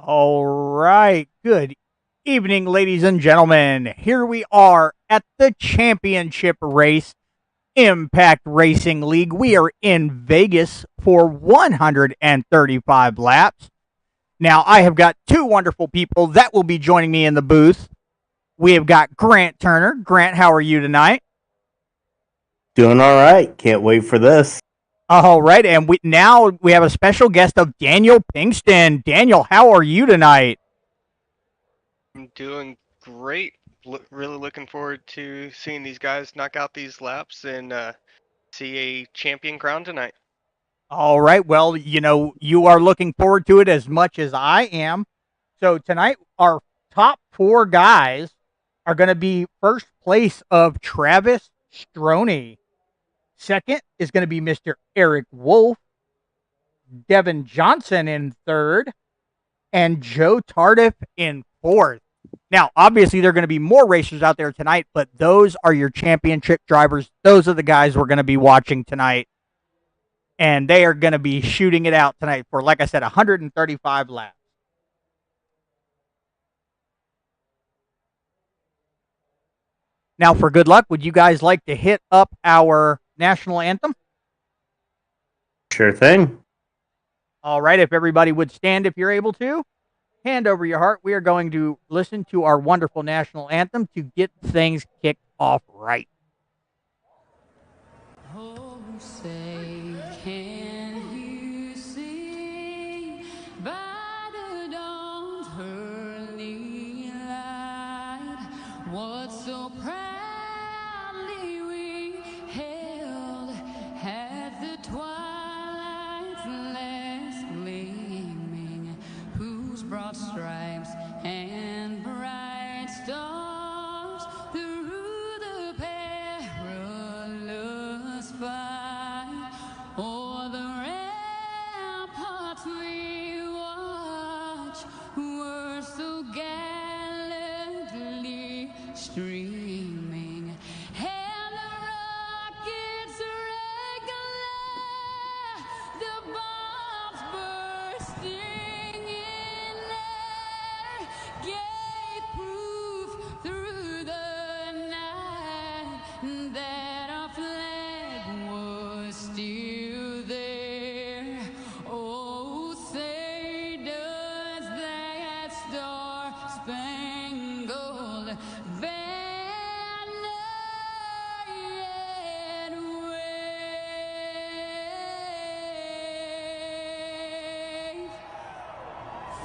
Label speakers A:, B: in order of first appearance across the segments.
A: All right. Good evening, ladies and gentlemen. Here we are at the championship race, Impact Racing League. We are in Vegas for 135 laps. Now, I have got two wonderful people that will be joining me in the booth. We have got Grant Turner. Grant, how are you tonight?
B: Doing all right. Can't wait for this.
A: All right, and we have a special guest of Daniel Pinkston. Daniel, how are you tonight?
C: I'm doing great. Really looking forward to seeing these guys knock out these laps and see a champion crown tonight.
A: All right. Well, you are looking forward to it as much as I am. So tonight, our top four guys are going to be first place of Travis Stroney. Second is going to be Mr. Eric Wolf. Devin Johnson in third. And Joe Tardif in fourth. Now, obviously, there are going to be more racers out there tonight, but those are your championship drivers. Those are the guys we're going to be watching tonight. And they are going to be shooting it out tonight for, like I said, 135 laps. Now, for good luck, would you guys like to hit up our national anthem?
B: Sure thing.
A: All right, if everybody would stand if you're able to. Hand over your heart. We are going to listen to our wonderful national anthem to get things kicked off right.
D: Oh, say, can you see by the dawn's early light what so proudly we held at the twilight's last gleaming, whose broad stripes and bright stars through the perilous fight o'er the ramparts we watch were so gallantly streaming, and the rockets regular, the bombs bursting in air, gave proof through the night that our flag was still there. Oh, say does that star-spangled banner yet wave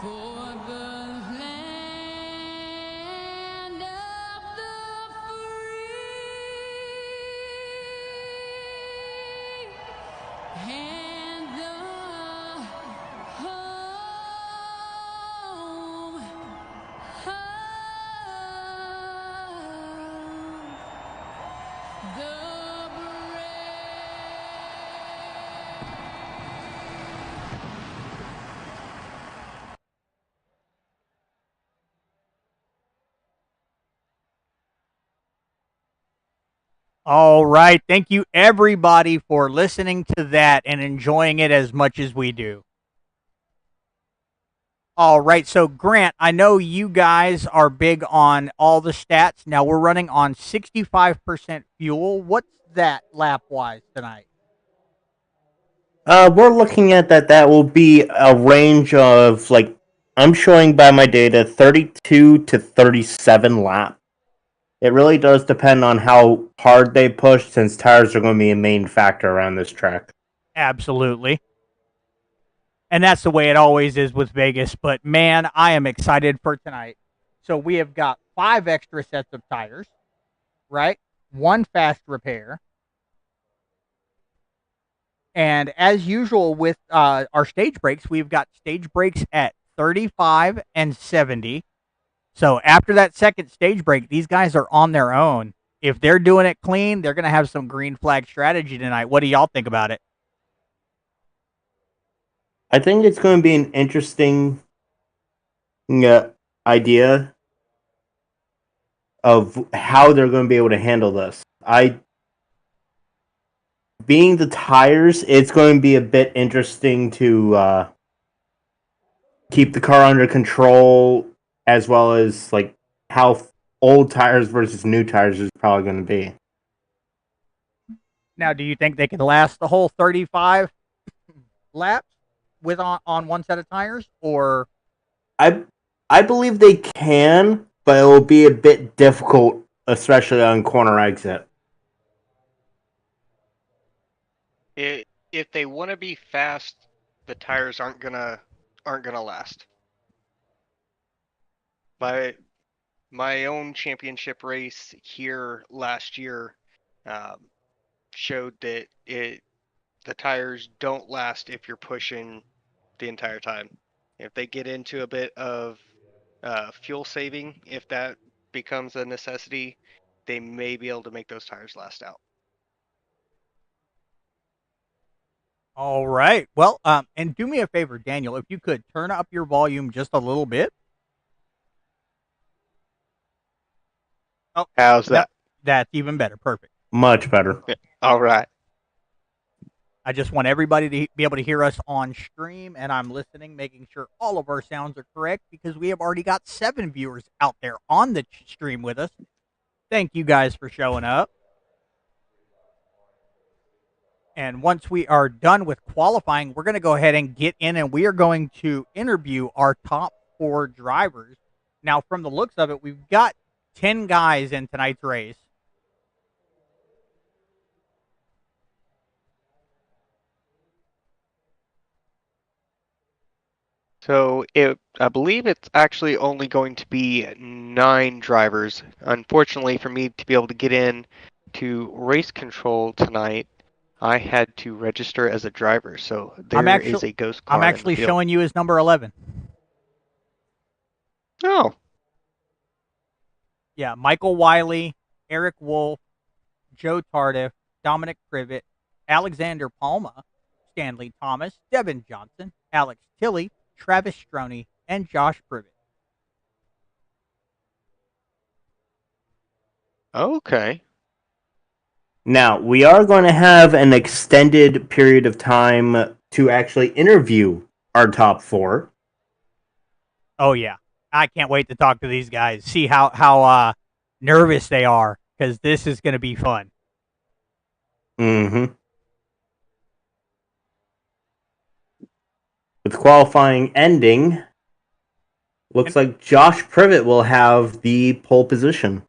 D: for the land of the free and the home of the brave.
A: All right. Thank you, everybody, for listening to that and enjoying it as much as we do. All right. So, Grant, I know you guys are big on all the stats. Now, we're running on 65% fuel. What's that lap wise tonight?
B: We're looking at that will be a range of, like, I'm showing by my data 32 to 37 laps. It really does depend on how hard they push, since tires are going to be a main factor around this track.
A: Absolutely. And that's the way it always is with Vegas. But, man, I am excited for tonight. So, we have got 5 extra sets of tires, right? 1 fast repair. And as usual with our stage breaks, we've got stage breaks at 35 and 70. So after that second stage break, these guys are on their own. If they're doing it clean, they're going to have some green flag strategy tonight. What do y'all think about it?
B: I think it's going to be an interesting idea of how they're going to be able to handle this. Being the tires, it's going to be a bit interesting to keep the car under control, as well as like how old tires versus new tires is probably going to be.
A: Now, do you think they can last the whole 35 laps with on one set of tires, or
B: I believe they can, but it will be a bit difficult, especially on corner exit.
C: If they want to be fast, the tires aren't gonna last. My own championship race here last year showed that the tires don't last if you're pushing the entire time. If they get into a bit of fuel saving, if that becomes a necessity, they may be able to make those tires last out.
A: all right? Well, and do me a favor, Daniel, if you could turn up your volume just a little bit. Oh,
C: How's that?
A: That's even better. Perfect.
B: Much better.
C: All right.
A: I just want everybody to be able to hear us on stream, and I'm listening, making sure all of our sounds are correct because we have already got 7 viewers out there on the stream with us. Thank you guys for showing up. And once we are done with qualifying, we're going to go ahead and get in, and we are going to interview our top 4 drivers. Now, from the looks of it, we've got 10 guys in tonight's race.
C: So I believe it's actually only going to be 9 drivers. Unfortunately, for me to be able to get in to race control tonight, I had to register as a driver. So there is a ghost car.
A: I'm actually showing you as number 11.
C: Oh.
A: Yeah, Michael Wiley, Eric Wolf, Joe Tardif, Dominic Privet, Alexander Palma, Stanley Thomas, Devin Johnson, Alex Tilley, Travis Stroney, and Josh Privet.
C: Okay.
B: Now, we are going to have an extended period of time to actually interview our top 4.
A: Oh, yeah. I can't wait to talk to these guys, see how nervous they are, because this is going to be fun.
B: Mm-hmm. With qualifying ending, looks like Josh Privet will have the pole position.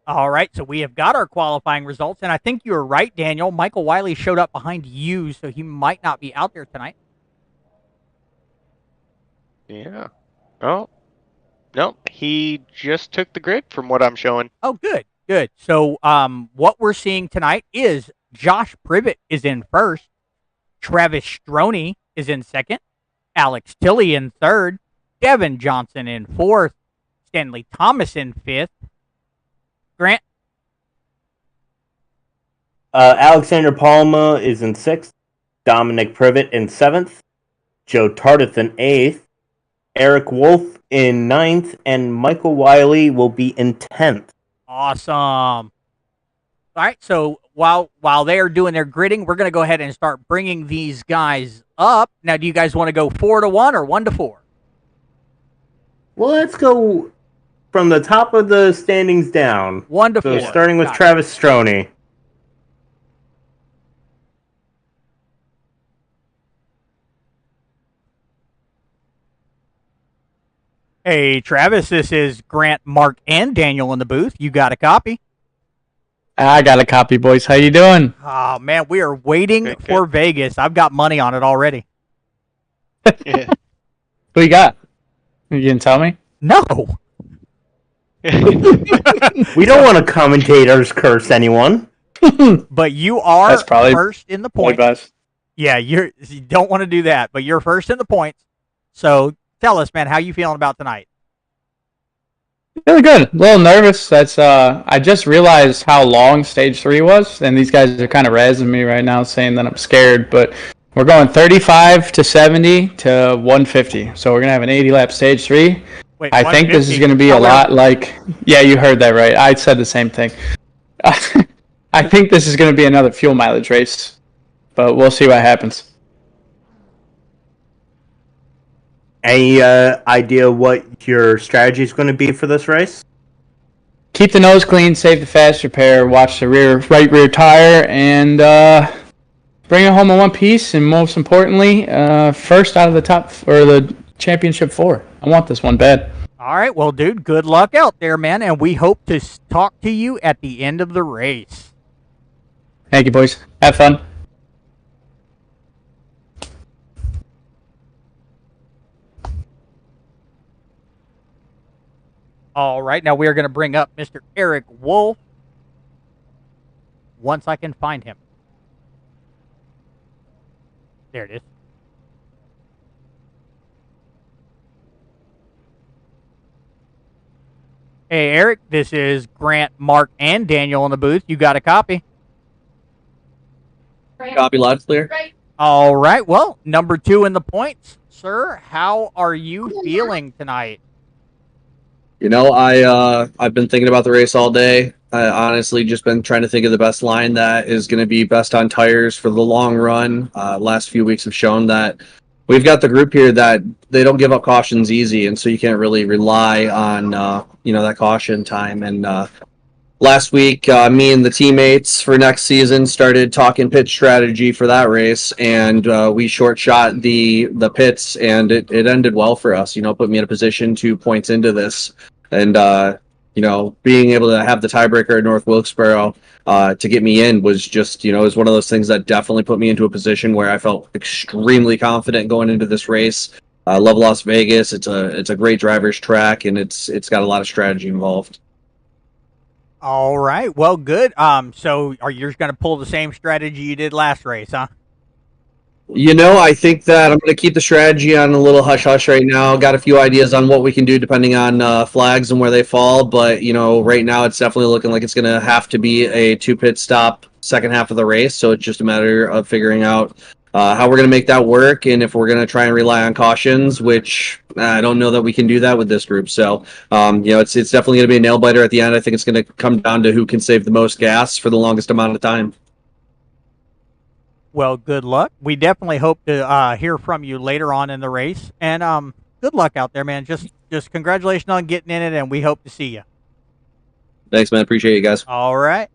A: All right, so we have got our qualifying results, and I think you were right, Daniel. Michael Wiley showed up behind you, so he might not be out there tonight.
C: Yeah. Oh. No, he just took the grid from what I'm showing.
A: Oh, good, good. So what we're seeing tonight is Josh Privet is in first, Travis Stroney is in second, Alex Tilley in third, Devin Johnson in fourth, Stanley Thomas in fifth, Grant.
B: Alexander Palma is in 6th, Dominic Privet in 7th, Joe Tardif in 8th, Eric Wolf in 9th, and Michael Wiley will be in 10th.
A: Awesome. All right, so while they are doing their gridding, we're going to go ahead and start bringing these guys up. Now, do you guys want to go 4-1 or 1-4?
B: Well, let's go from the top of the standings down.
A: 1-4.
B: So starting with Travis Stroney.
A: Hey, Travis, this is Grant, Mark, and Daniel in the booth. You got a copy?
E: I got a copy, boys. How you doing?
A: Oh, man, we are waiting for Vegas. I've got money on it already.
C: Yeah.
E: Who you got? You can tell me?
A: No.
B: We don't want to commentators curse anyone.
A: But you are
E: That's probably
A: first in the points.
E: Best.
A: Yeah, you don't want to do that, but you're first in the points. So tell us, man, how you feeling about tonight?
E: Really good. A little nervous. That's I just realized how long stage 3 was, and these guys are kind of razzing me right now, saying that I'm scared. But we're going 35 to 70 to 150, so we're gonna have an 80-lap stage 3.
A: Wait,
E: I think this is gonna be a lot like. Yeah, you heard that right. I said the same thing. I think this is gonna be another fuel mileage race, but we'll see what happens.
B: Any idea what your strategy is going to be for this race?
E: Keep the nose clean, save the fast repair, watch the right rear tire, and bring it home in one piece. And most importantly, first out of the top or the championship 4. I want this one bad.
A: All right, well, dude, good luck out there, man, and we hope to talk to you at the end of the race.
E: Thank you, boys. Have fun.
A: All right, now we are going to bring up Mr. Eric Wolf once I can find him. There it is. Hey, Eric, this is Grant, Mark, and Daniel in the booth. You got a copy?
F: Copy loud, clear.
A: All right, well, number 2 in the points. Sir, how are you feeling tonight?
F: You know, I've been thinking about the race all day. I honestly just been trying to think of the best line that is going to be best on tires for the long run. Last few weeks have shown that we've got the group here that they don't give up cautions easy, and so you can't really rely on that caution time. And last week, me and the teammates for next season started talking pit strategy for that race, and we short shot the pits, and it ended well for us. Put me in a position 2 points into this, and being able to have the tiebreaker at North Wilkesboro to get me in was just is one of those things that definitely put me into a position where I felt extremely confident going into this race. I love Las Vegas. It's a great driver's track, and it's got a lot of strategy involved.
A: All right, well, good. So are you just going to pull the same strategy you did last race, huh?
F: I think that I'm going to keep the strategy on a little hush-hush right now. Got a few ideas on what we can do depending on flags and where they fall, but, right now it's definitely looking like it's going to have to be a 2-pit stop second half of the race, so it's just a matter of figuring out how we're going to make that work, and if we're going to try and rely on cautions, which I don't know that we can do that with this group. So, it's definitely going to be a nail-biter at the end. I think it's going to come down to who can save the most gas for the longest amount of time.
A: Well, good luck. We definitely hope to hear from you later on in the race. And good luck out there, man. Just congratulations on getting in it, and we hope to see you.
F: Thanks, man. Appreciate you guys.
A: All right.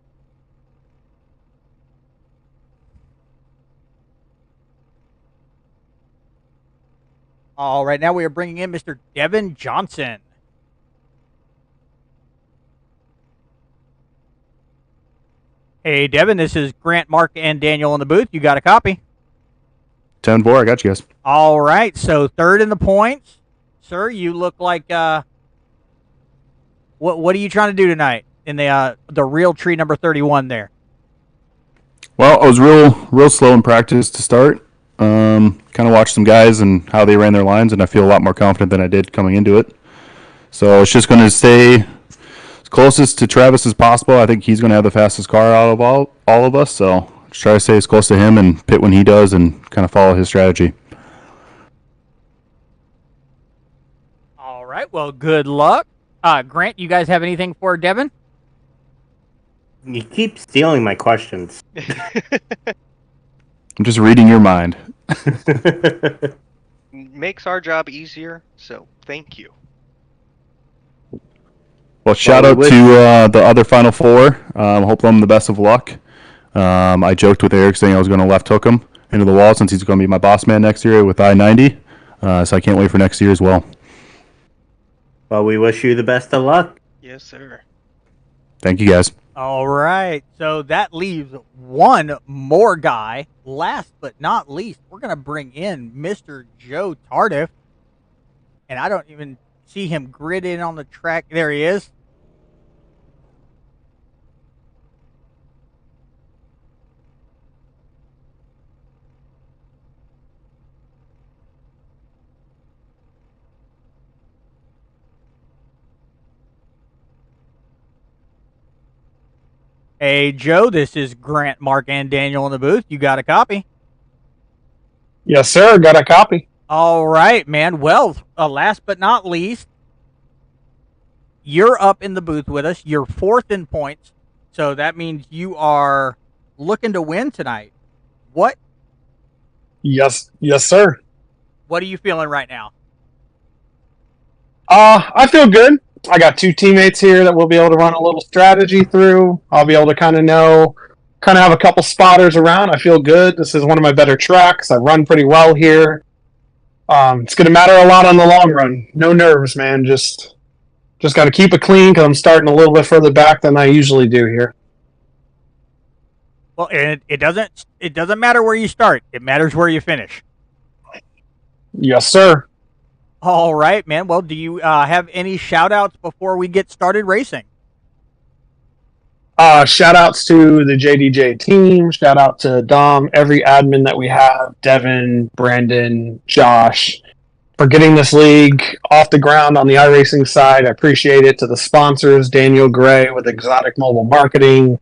A: All right, now we are bringing in Mr. Devin Johnson. Hey, Devin, this is Grant, Mark, and Daniel in the booth. You got a copy?
G: 10-4, I got you guys.
A: All right, so third in the points. Sir, you look like, what are you trying to do tonight in the Realty number 31 there?
G: Well, I was real slow in practice to start. Kind of watched some guys and how they ran their lines, and I feel a lot more confident than I did coming into it. So it's just going to stay as closest to Travis as possible. I think he's going to have the fastest car out of all of us, so just try to stay as close to him and pit when he does and kind of follow his strategy.
A: All right, well, good luck. Grant, you guys have anything for Devin?
B: You keep stealing my questions.
G: I'm just reading your mind.
C: Makes our job easier, so thank you.
G: Well, shout out to the other Final Four. Hope them the best of luck. I joked with Eric saying I was going to left hook him into the wall since he's going to be my boss man next year with I-90. So I can't wait for next year as well.
B: Well, we wish you the best of luck.
C: Yes, sir.
G: Thank you, guys.
A: All right, so that leaves one more guy. Last but not least, we're going to bring in Mr. Joe Tardif. And I don't even see him grid in on the track. There he is. Hey, Joe, this is Grant, Mark, and Daniel in the booth. You got a copy?
H: Yes, sir. Got a copy.
A: All right, man. Well, last but not least, you're up in the booth with us. You're fourth in points, so that means you are looking to win tonight. What?
H: Yes, sir.
A: What are you feeling right now?
H: I feel good. I got 2 teammates here that we'll be able to run a little strategy through. I'll be able to kind of have a couple spotters around. I feel good. This is one of my better tracks. I run pretty well here. It's going to matter a lot on the long run. No nerves, man. Just got to keep it clean because I'm starting a little bit further back than I usually do here.
A: Well, and it doesn't matter where you start. It matters where you finish.
H: Yes, sir.
A: All right, man. Well, do you have any shout-outs before we get started racing?
H: Shout outs to the JDJ team. Shout out to Dom, every admin that we have, Devin, Brandon, Josh, for getting this league off the ground on the iRacing side. I appreciate it. To the sponsors, Daniel Gray with Exotic Mobile Marketing,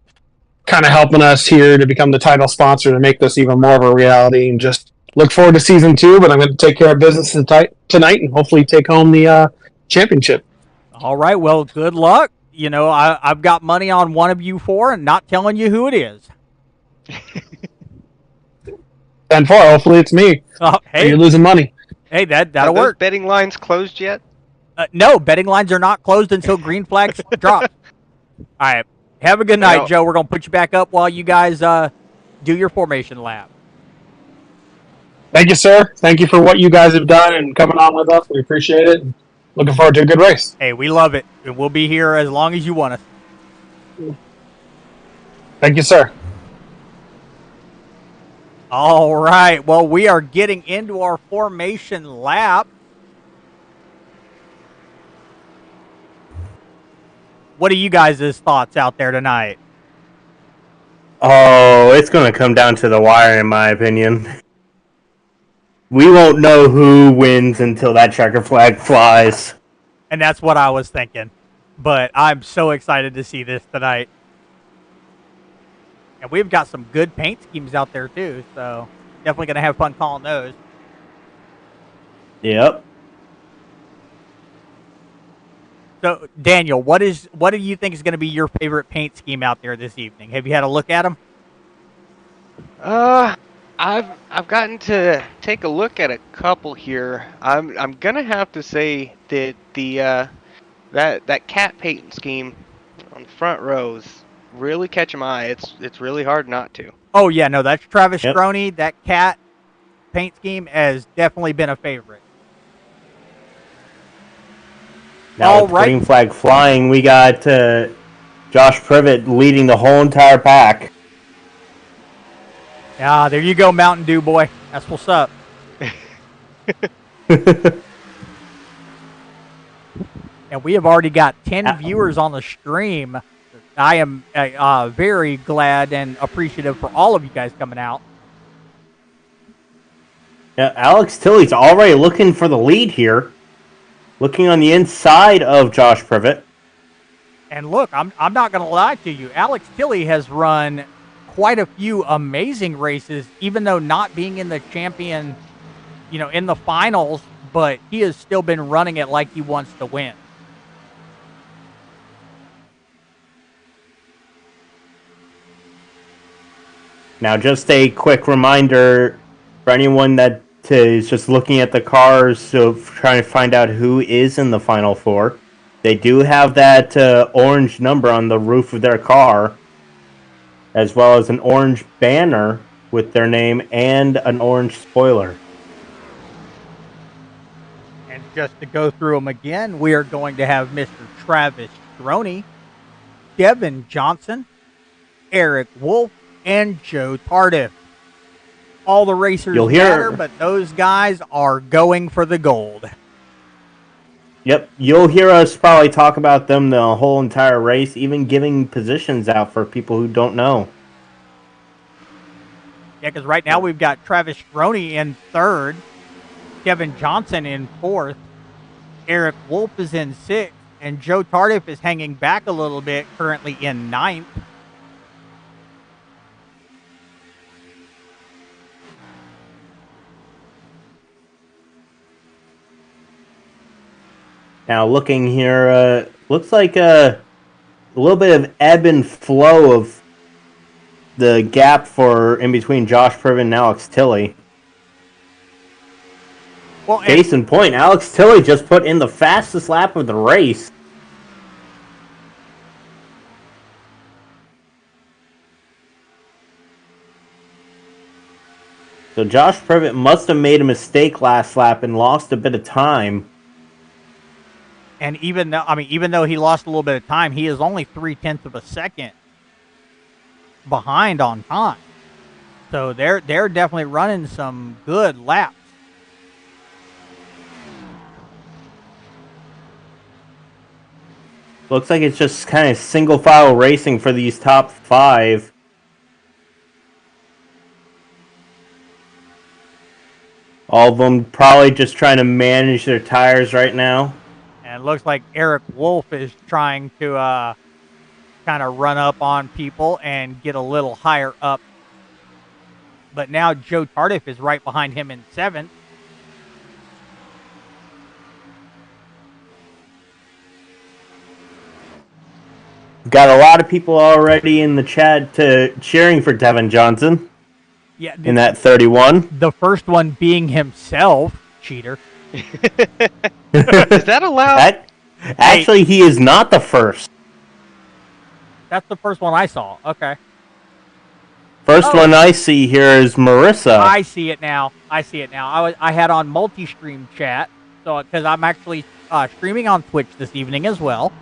H: kind of helping us here to become the title sponsor to make this even more of a reality. And just look forward to season 2, but I'm going to take care of business tonight and hopefully take home the championship.
A: All right. Well, good luck. You know, I've got money on one of you four and not telling you who it is.
H: 10-4. Hopefully it's me.
A: Oh, hey,
H: you're losing money.
A: Hey, that'll
C: Are those
A: work.
C: betting lines closed yet?
A: No, betting lines are not closed until green flags drop. All right. Have a good night,
C: Well-
A: Joe. We're going to put you back up while you guys do your formation lap.
H: Thank you, sir. Thank you for what you guys have done and coming on with us. We appreciate it. Looking forward to a good race.
A: Hey, we love it. And we'll be here as long as you want us.
H: Thank you, sir.
A: All right. Well, we are getting into our formation lap. What are you guys' thoughts out there tonight?
B: Oh, it's going to come down to the wire, in my opinion. We won't know who wins until that checker flag flies.
A: And that's what I was thinking. But I'm so excited to see this tonight. And we've got some good paint schemes out there, too. So definitely going to have fun calling those.
B: Yep.
A: So, Daniel, what do you think is going to be your favorite paint scheme out there this evening? Have you had a look at them?
C: I've gotten to take a look at a couple here. I'm gonna have to say that the that cat paint scheme on the front rows really catch my eye. It's really hard not to.
A: Oh, yeah, no, that's Travis
B: Yep.
A: Stroney. That cat paint scheme has definitely been a favorite.
B: Now
A: All
B: with the
A: right.
B: green flag flying, we got Josh Privet leading the whole entire pack.
A: Ah, there you go, Mountain Dew boy. That's what's up. And we have already got 10 viewers on the stream. I am very glad and appreciative for all of you guys coming out.
B: Yeah, Alex Tilley's already looking for the lead here. Looking on the inside of Josh Privet.
A: And look, I'm not going to lie to you. Alex Tilley has run quite a few amazing races, even though not being in the champion, in the finals, but he has still been running it like he wants to win.
B: Now, just a quick reminder for anyone that is just looking at the cars, so trying to find out who is in the Final Four. They do have that orange number on the roof of their car, as well as an orange banner with their name and an orange spoiler.
A: And just to go through them again, we are going to have Mr. Travis Stroney, Devin Johnson, Eric Wolf, and Joe Tardif. All the racers
B: You'll hear-
A: matter, but those guys are going for the gold.
B: Yep, you'll hear us probably talk about them the whole entire race, even giving positions out for people who don't know.
A: Yeah, because right now we've got Travis Stroney in third, Kevin Johnson in fourth, Eric Wolf is in sixth, and Joe Tardif is hanging back a little bit, currently in ninth.
B: Now, looking here, looks like a little bit of ebb and flow of the gap for in between Josh Privet and Alex Tilley.
A: Well, and,
B: Case in point, Alex Tilley just put in the fastest lap of the race. So Josh Privet must have made a mistake last lap and lost a bit of time.
A: and even though he lost a little bit of time, he is only 0.3 of a second behind on time. So they're definitely running some good laps.
B: Looks like it's just kind of single file racing for these top 5. All of them probably just trying to manage their tires right now.
A: And it looks like Eric Wolf is trying to kind of run up on people and get a little higher up. But now Joe Tardif is right behind him in 7th.
B: Got a lot of people already in the chat cheering for Devin Johnson.
A: Yeah,
B: in that 31.
A: The first one being himself, cheater.
C: Is that allowed?
B: Actually, he is not the first.
A: That's the first one I saw. Okay.
B: First one I see here is Marissa.
A: I see it now. I had on multi-stream chat, so because I'm actually streaming on Twitch this evening as well.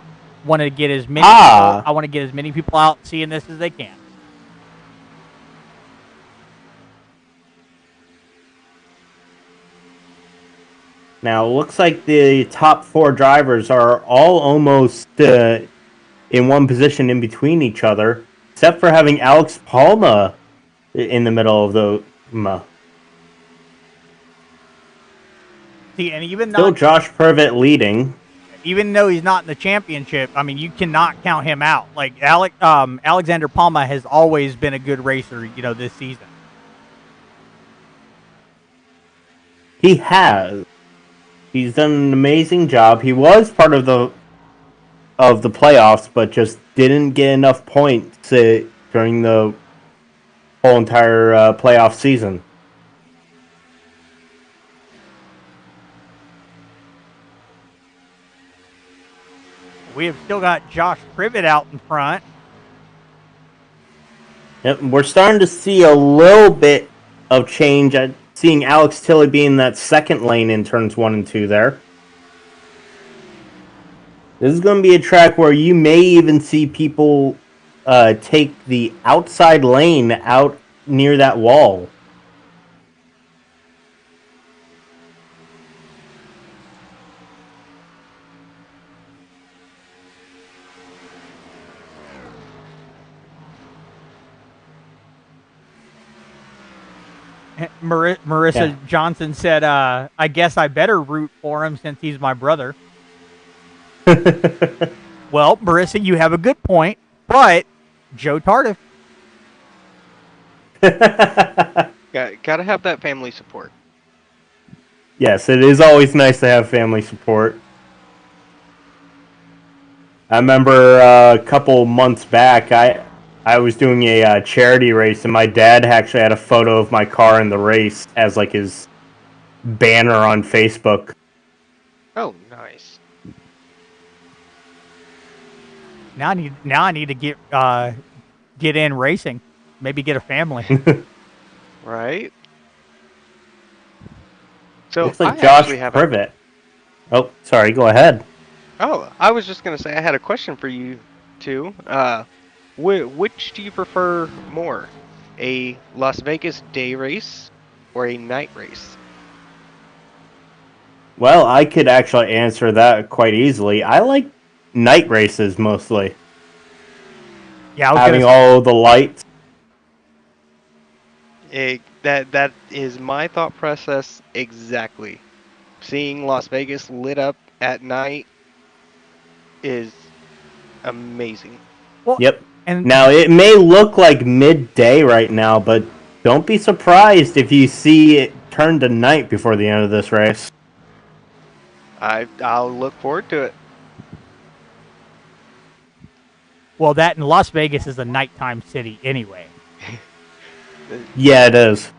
A: Wanted to get as many. I want to get as many people out seeing this as they can.
B: Now, it looks like the top 4 drivers are all almost in one position in between each other, except for having Alex Palma in the middle of the...
A: See, and even
B: still Josh Privet leading.
A: Even though he's not in the championship, I mean, you cannot count him out. Like, Alexander Palma has always been a good racer, this season.
B: He has. He's done an amazing job. He was part of the playoffs, but just didn't get enough points during the whole entire playoff season.
A: We have still got Josh Privet out in front.
B: Yep, we're starting to see a little bit of change. Seeing Alex Tilley be in that second lane in turns 1 and 2 there. This is going to be a track where you may even see people take the outside lane out near that wall.
A: Marissa Johnson said, I guess I better root for him since he's my brother. Well, Marissa, you have a good point, but Joe Tardif.
C: Gotta have that family support.
B: Yes, it is always nice to have family support. I remember a couple months back, I was doing a charity race, and my dad actually had a photo of my car in the race as like his banner on Facebook.
C: Oh, nice.
A: Now I need to get in racing, maybe get a family.
C: Right. So
B: looks like Josh Privet. Oh, sorry. Go ahead.
C: Oh, I was just gonna say I had a question for you two. Which do you prefer more, a Las Vegas day race or a night race?
B: Well, I could actually answer that quite easily. I like night races mostly.
A: Yeah,
B: having all the lights.
C: That is my thought process exactly. Seeing Las Vegas lit up at night is amazing.
A: Well,
B: yep. And now it may look like midday right now, but don't be surprised if you see it turn to night before the end of this race.
C: I'll look forward to it.
A: Well, that in Las Vegas is a nighttime city anyway.
B: Yeah, it is.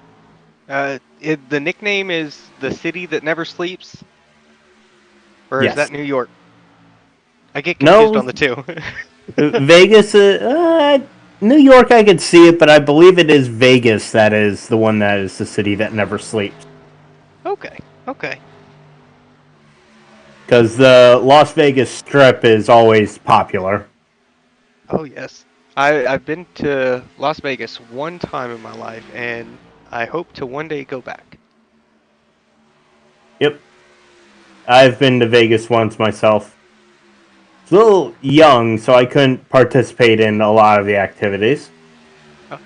C: The nickname is the city that never sleeps, or
B: Yes.
C: is that New York? I get confused
B: No.
C: on the two.
B: Vegas, New York, I could see it, but I believe it is Vegas that is the one that is the city that never sleeps.
C: Okay.
B: Because the Las Vegas Strip is always popular.
C: Oh yes. I've been to Las Vegas one time in my life, and I hope to one day go back.
B: Yep. I've been to Vegas once myself. It's a little young, so I couldn't participate in a lot of the activities.
C: Oh.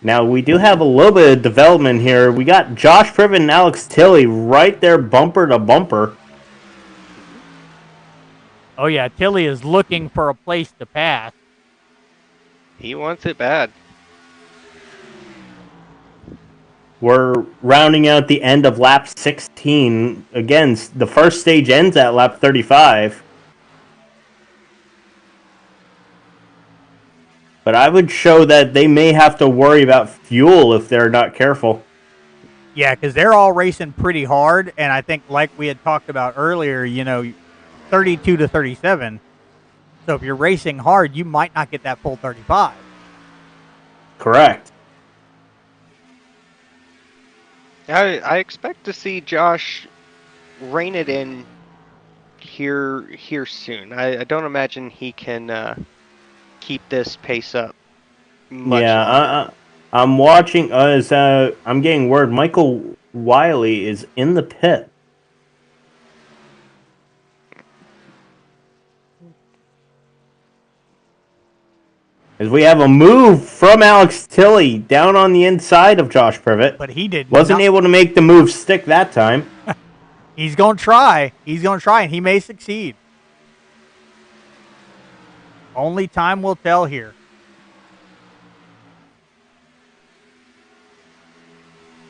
B: Now, we do have a little bit of development here. We got Josh Privet and Alex Tilley right there bumper to bumper.
A: Oh yeah, Tilly is looking for a place to pass.
C: He wants it bad.
B: We're rounding out the end of lap 16. Again, the first stage ends at lap 35. But I would show that they may have to worry about fuel if they're not careful.
A: Yeah, because they're all racing pretty hard, and I think, like we had talked about earlier, 32 to 37. So if you're racing hard, you might not get that full 35.
B: Correct.
C: I expect to see Josh rein it in here soon. I don't imagine he can keep this pace up much longer.
B: I'm watching. I'm getting word Michael Wiley is in the pit. As we have a move from Alex Tilley down on the inside of Josh Privet.
A: But he
B: wasn't able to make the move stick that time.
A: He's going to try. He's going to try, and he may succeed. Only time will tell here.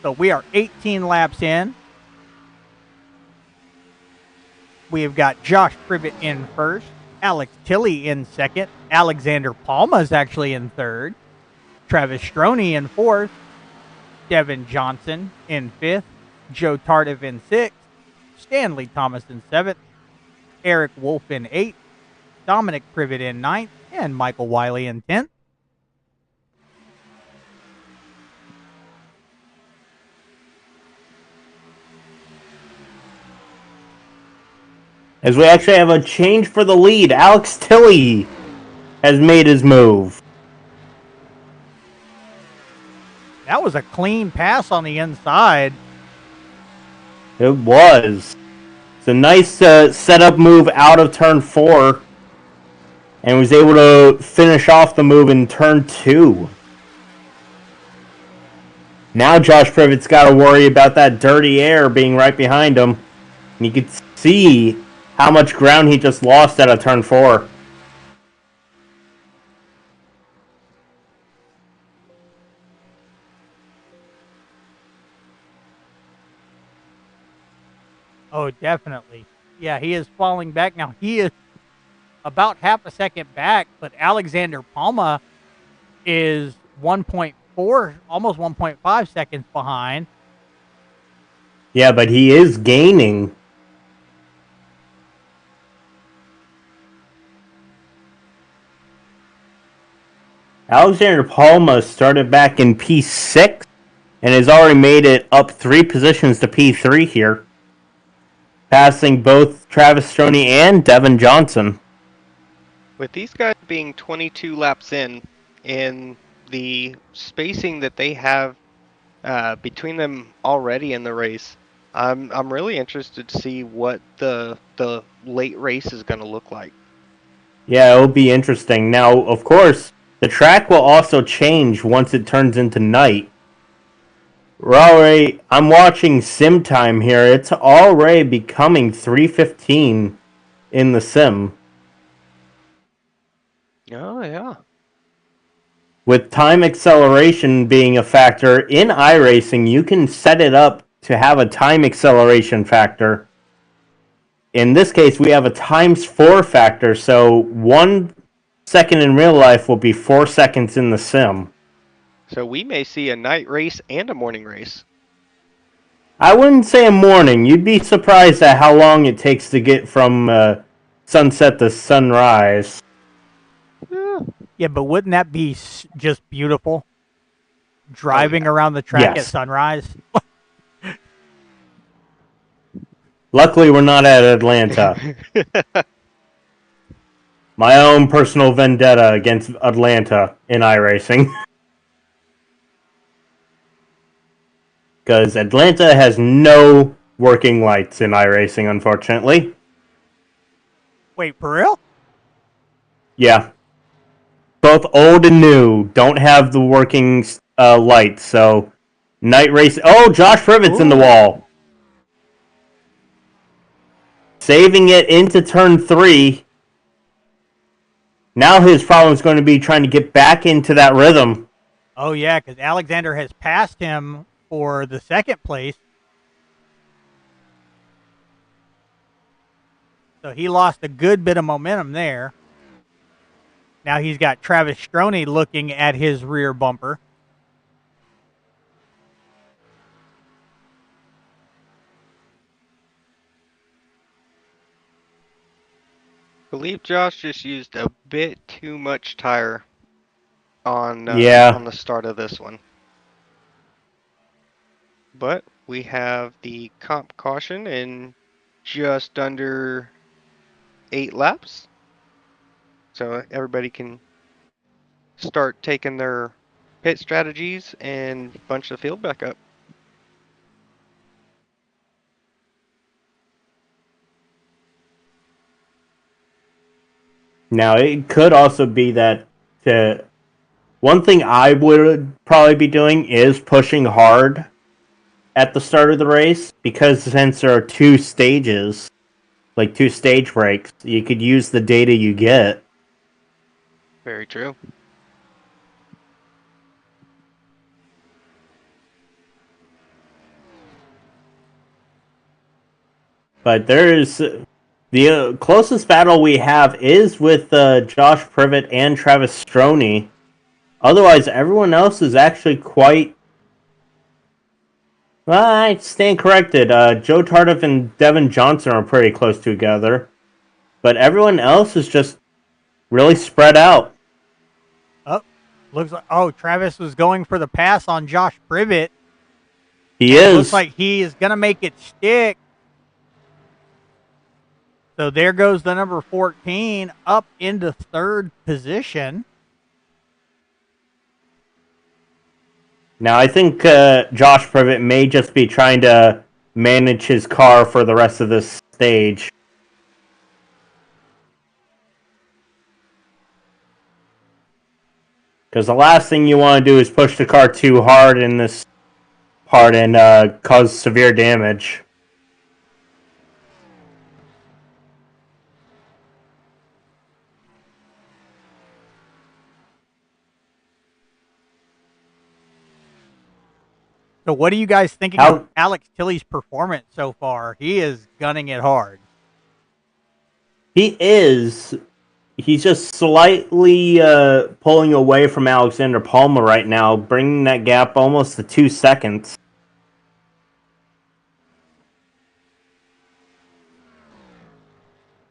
A: So we are 18 laps in. We have got Josh Privet in first, Alex Tilley in second, Alexander Palma is actually in third, Travis Stroney in fourth, Devin Johnson in fifth, Joe Tardif in sixth, Stanley Thomas in seventh, Eric Wolf in eighth, Dominic Privet in ninth, and Michael Wiley in 10th.
B: As we actually have a change for the lead. Alex Tilley has made his move.
A: That was a clean pass on the inside.
B: It was. It's a nice setup move out of turn 4. And was able to finish off the move in turn 2. Now Josh Privet's got to worry about that dirty air being right behind him. And you can see how much ground he just lost out of turn 4.
A: Oh, definitely. Yeah, he is falling back now. He is about half a second back, but Alexander Palma is 1.4, almost 1.5 seconds behind.
B: Yeah, but he is gaining. Alexander Palma started back in P6 and has already made it up 3 positions to P3 here, passing both Travis Stroney and Devin Johnson.
C: With these guys being 22 laps in the spacing that they have between them already in the race, I'm really interested to see what the late race is going to look like.
B: Yeah, it'll be interesting. Now, of course, the track will also change once it turns into night. I'm watching sim time here. It's already becoming 3:15 in the sim.
C: Oh, yeah.
B: With time acceleration being a factor in iRacing, you can set it up to have a time acceleration factor. In this case, we have a ×4 factor, so 1 second in real life will be 4 seconds in the sim.
C: So we may see a night race and a morning race.
B: I wouldn't say a morning. You'd be surprised at how long it takes to get from sunset to sunrise.
A: Yeah, but wouldn't that be just beautiful? Driving around the track at sunrise.
B: Luckily, we're not at Atlanta. My own personal vendetta against Atlanta in iRacing. Because Atlanta has no working lights in iRacing, unfortunately.
A: Wait, for real?
B: Yeah. Both old and new don't have the working lights, so night race. Oh, Josh Privet's in the wall. Saving it into turn 3. Now his problem is going to be trying to get back into that rhythm.
A: Oh, yeah, because Alexander has passed him for the second place. So he lost a good bit of momentum there. Now he's got Travis Stroney looking at his rear bumper.
C: I believe Josh just used a bit too much tire on
B: Yeah.
C: the start of this one. But we have the comp caution in just under 8 laps. So everybody can start taking their pit strategies and bunch the field back up.
B: Now, it could also be that one thing I would probably be doing is pushing hard at the start of the race, because since there are 2 stages, like 2 stage breaks, you could use the data you get.
C: Very true.
B: But there's the closest battle we have is with Josh Privet and Travis Stroney. Otherwise, everyone else is actually quite... Well, I stand corrected. Joe Tardif and Devin Johnson are pretty close together. But everyone else is just really spread out.
A: Oh, looks like Travis was going for the pass on Josh Privet.
B: He is.
A: Looks like he is going to make it stick. So there goes the number 14 up into 3rd position.
B: Now, I think Josh Privet may just be trying to manage his car for the rest of this stage. Because the last thing you want to do is push the car too hard in this part and cause severe damage.
A: So what are you guys thinking of Alex Tilley's performance so far? He is gunning it hard.
B: He is. He's just slightly pulling away from Alexander Palmer right now, bringing that gap almost to 2 seconds.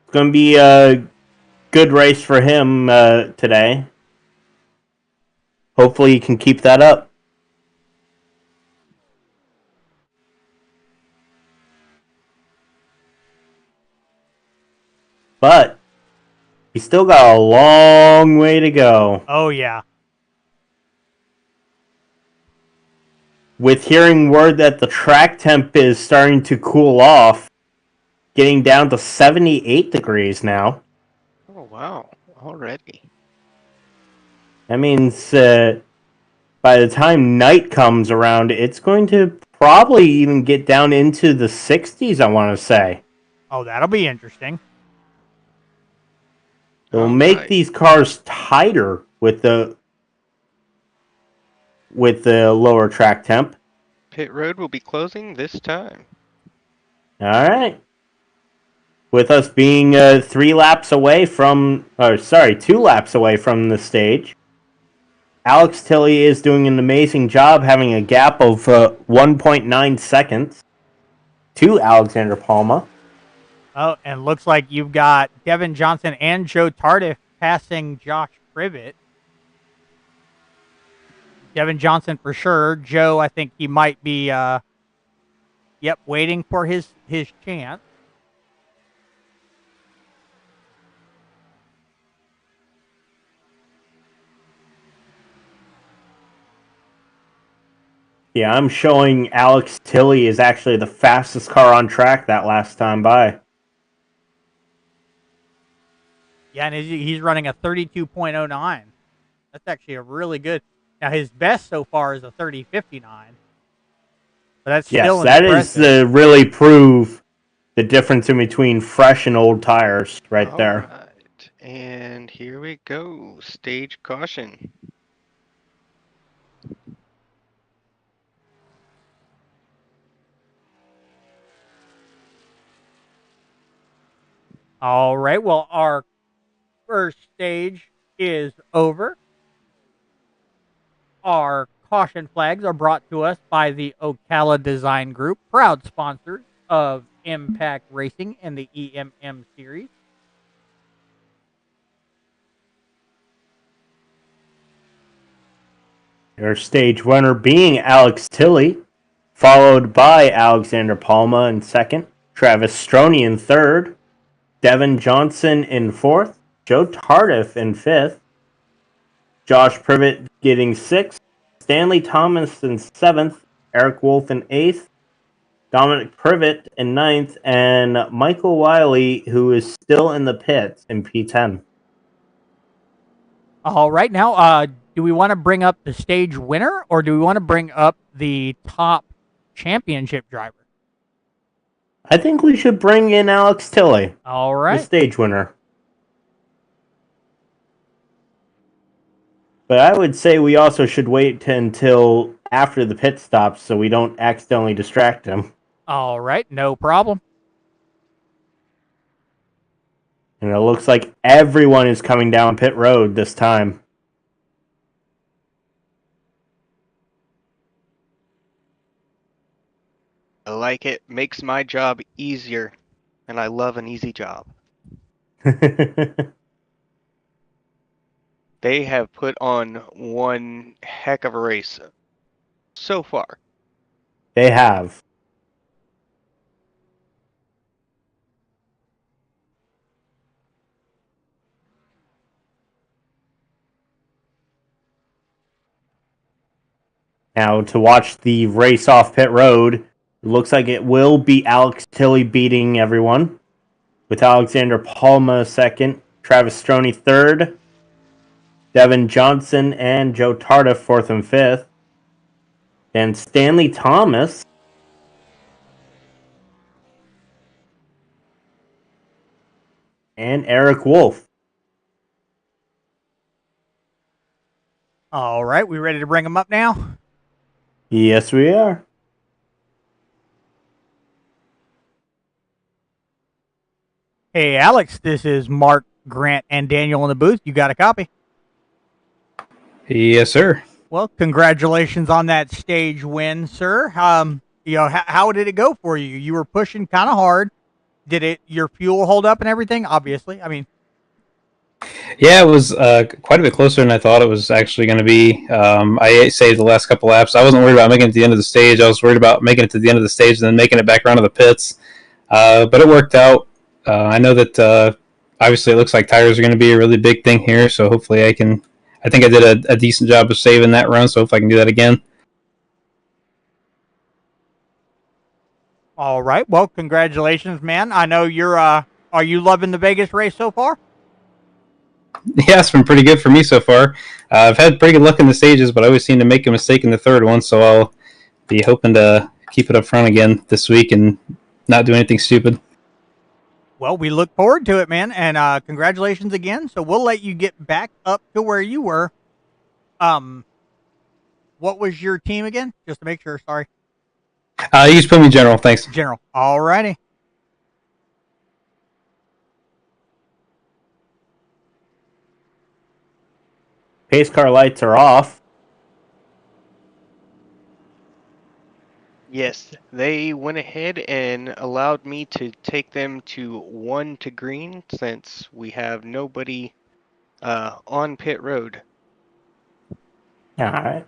B: It's going to be a good race for him today. Hopefully he can keep that up. But he's still got a long way to go.
A: Oh, yeah.
B: With hearing word that the track temp is starting to cool off, getting down to 78 degrees now.
C: Oh, wow. Already.
B: That means by the time night comes around, it's going to probably even get down into the 60s, I want to say.
A: Oh, that'll be interesting.
B: It'll make these cars tighter with the lower track temp.
C: Pit road will be closing this time.
B: All right. With us being 2 laps away from the stage, Alex Tilley is doing an amazing job, having a gap of 1.9 seconds to Alexander Palma.
A: Oh, and looks like you've got Devin Johnson and Joe Tardif passing Josh Privet. Devin Johnson for sure. Joe, I think he might be, waiting for his chance.
B: Yeah, I'm showing Alex Tilley is actually the fastest car on track that last time by.
A: Yeah, and he's running a 32.09. That's actually a really good. Now his best so far is a 30.59. But that's still
B: that
A: impressive.
B: is to really prove the difference in between fresh and old tires right there.
C: Right. And here we go. Stage caution.
A: All right. Well, our first stage is over. Our caution flags are brought to us by the Ocala Design Group, proud sponsors of Impact Racing and the EMM Series.
B: Your stage winner being Alex Tilley, followed by Alexander Palma in second, Travis Stroney in third, Devin Johnson in fourth, Joe Tardif in fifth, Josh Privet getting sixth, Stanley Thomas in seventh, Eric Wolf in eighth, Dominic Privet in ninth, and Michael Wiley, who is still in the pits, in P10.
A: All right. Now, do we want to bring up the stage winner or do we want to bring up the top championship driver?
B: I think we should bring in Alex Tilley,
A: All right.
B: the stage winner. But I would say we also should wait until after the pit stops so we don't accidentally distract him.
A: All right. No problem.
B: And it looks like everyone is coming down pit road this time.
C: I like it. Makes my job easier. And I love an easy job. They have put on one heck of a race so far.
B: They have. Now, to watch the race off pit road, it looks like it will be Alex Tilley beating everyone, with Alexander Palma second, Travis Stroney third, Devin Johnson and Joe Tardif fourth and fifth, and Stanley Thomas and Eric Wolf.
A: All right. We ready to bring them up now?
B: Yes, we are.
A: Hey, Alex, this is Mark, Grant, and Daniel in the booth. You got a copy?
E: Yes, sir.
A: Well, congratulations on that stage win, sir. How did it go for you? You were pushing kind of hard. Did your fuel hold up and everything? Obviously. I mean,
E: Yeah, it was quite a bit closer than I thought it was actually going to be. I saved the last couple laps. I wasn't worried about making it to the end of the stage. I was worried about making it to the end of the stage and then making it back around to the pits. But it worked out. I know that obviously it looks like tires are going to be a really big thing here, so hopefully I think I did a decent job of saving that run, so hopefully I can do that again.
A: all right. Well, congratulations, man. I know are you loving the Vegas race so far?
E: Yeah, it's been pretty good for me so far. I've had pretty good luck in the stages, but I always seem to make a mistake in the third one, so I'll be hoping to keep it up front again this week and not do anything stupid.
A: Well, we look forward to it, man, and congratulations again. So we'll let you get back up to where you were. What was your team again? Just to make sure. Sorry.
E: You just put me general, thanks.
A: General. All righty.
B: Pace car lights are off.
C: Yes, they went ahead and allowed me to take them to 1 to green since we have nobody on pit road.
B: All right.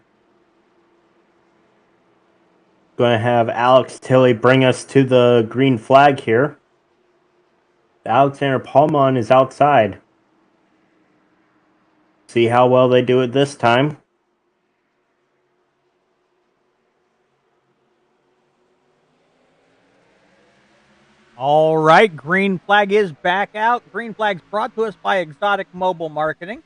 B: Going to have Alex Tilley bring us to the green flag here. Alexander Palma is outside. See how well they do it this time.
A: All right, green flag is back out. Green flag's brought to us by Exotic Mobile Marketing.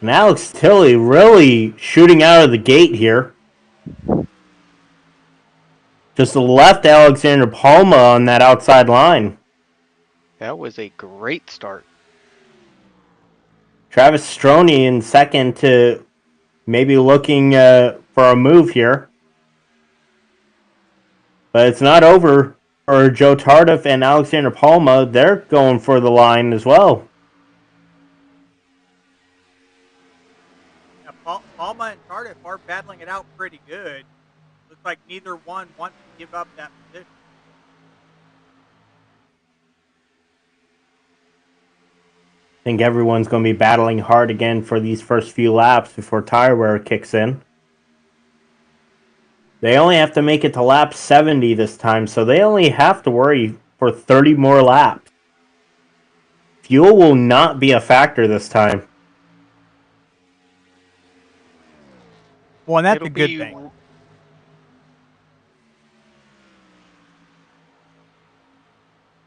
B: And Alex Tilley really shooting out of the gate here. Just left Alexander Palma on that outside line.
C: That was a great start.
B: Travis Stroney in second to maybe looking for a move here. But it's not over for Joe Tardif and Alexander Palma. They're going for the line as well.
A: Yeah, Palma and Tardif are battling it out pretty good. Looks like neither one wants to give up that position.
B: I think everyone's going to be battling hard again for these first few laps before tire wear kicks in. They only have to make it to lap 70 this time, so they only have to worry for 30 more laps. Fuel will not be a factor this time.
A: Well, and that's a good thing.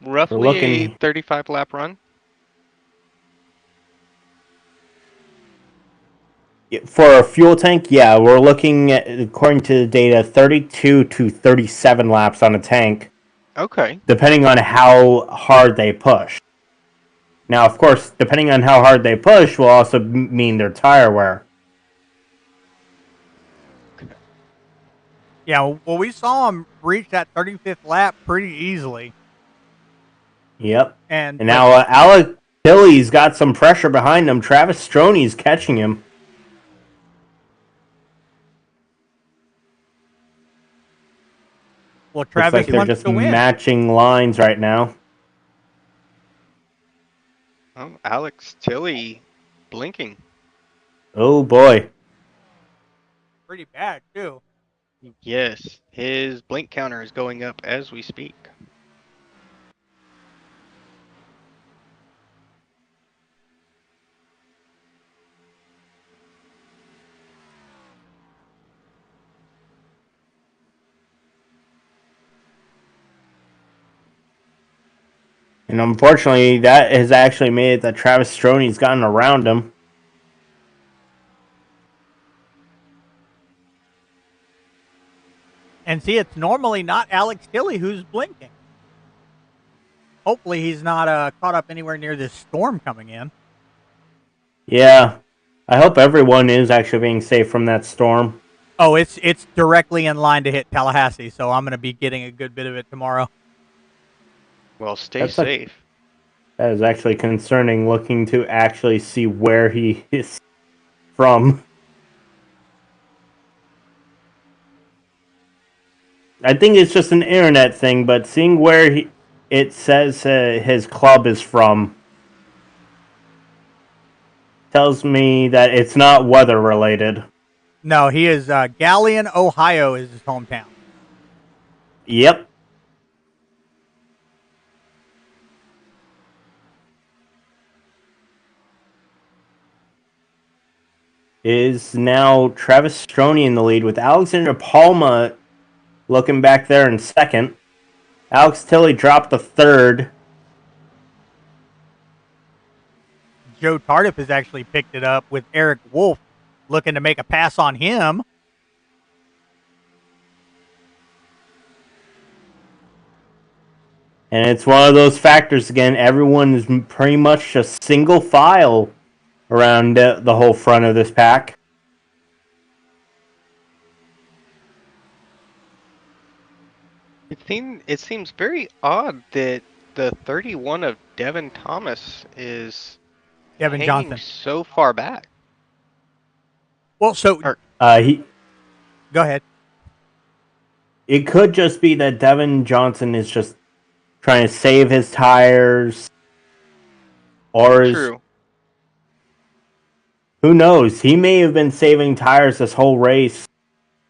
C: Roughly a 35 lap run.
B: For a fuel tank, yeah, we're looking at, according to the data, 32 to 37 laps on a tank.
C: Okay.
B: Depending on how hard they push. Now, of course, depending on how hard they push will also mean their tire wear.
A: Yeah, well, we saw him reach that 35th lap pretty easily.
B: Yep.
A: And
B: now Alec Tilley's got some pressure behind him. Travis Stroney's catching him.
A: Well, Travis
B: looks like they're just matching lines right now.
C: Oh, Alex Tilley blinking.
B: Oh, boy.
A: Pretty bad, too.
C: Yes, his blink counter is going up as we speak.
B: And unfortunately, that has actually made it that Travis Stroney's gotten around him.
A: And see, it's normally not Alex Tilley who's blinking. Hopefully he's not caught up anywhere near this storm coming in.
B: Yeah. I hope everyone is actually being safe from that storm.
A: Oh, it's directly in line to hit Tallahassee, so I'm going to be getting a good bit of it tomorrow.
C: Well, stay safe.
B: That is actually concerning, looking to actually see where he is from. I think it's just an internet thing, but seeing where it says his club is from tells me that it's not weather related.
A: No, he is Galion, Ohio is his hometown.
B: Yep. Is now Travis Stroney in the lead with Alexander Palma looking back there in second. Alex Tilley dropped the third.
A: Joe Tardif has actually picked it up with Eric Wolf looking to make a pass on him.
B: And it's one of those factors again. Everyone is pretty much a single file around the whole front of this pack.
C: It seems very odd that the 31 of Devin Thomas is
A: Devin
C: hanging
A: Johnson.
C: so far back.
A: Well, so
C: Or-
B: He
A: go ahead.
B: It could just be that Devin Johnson is just trying to save his tires, or
C: True.
B: who knows? He may have been saving tires this whole race,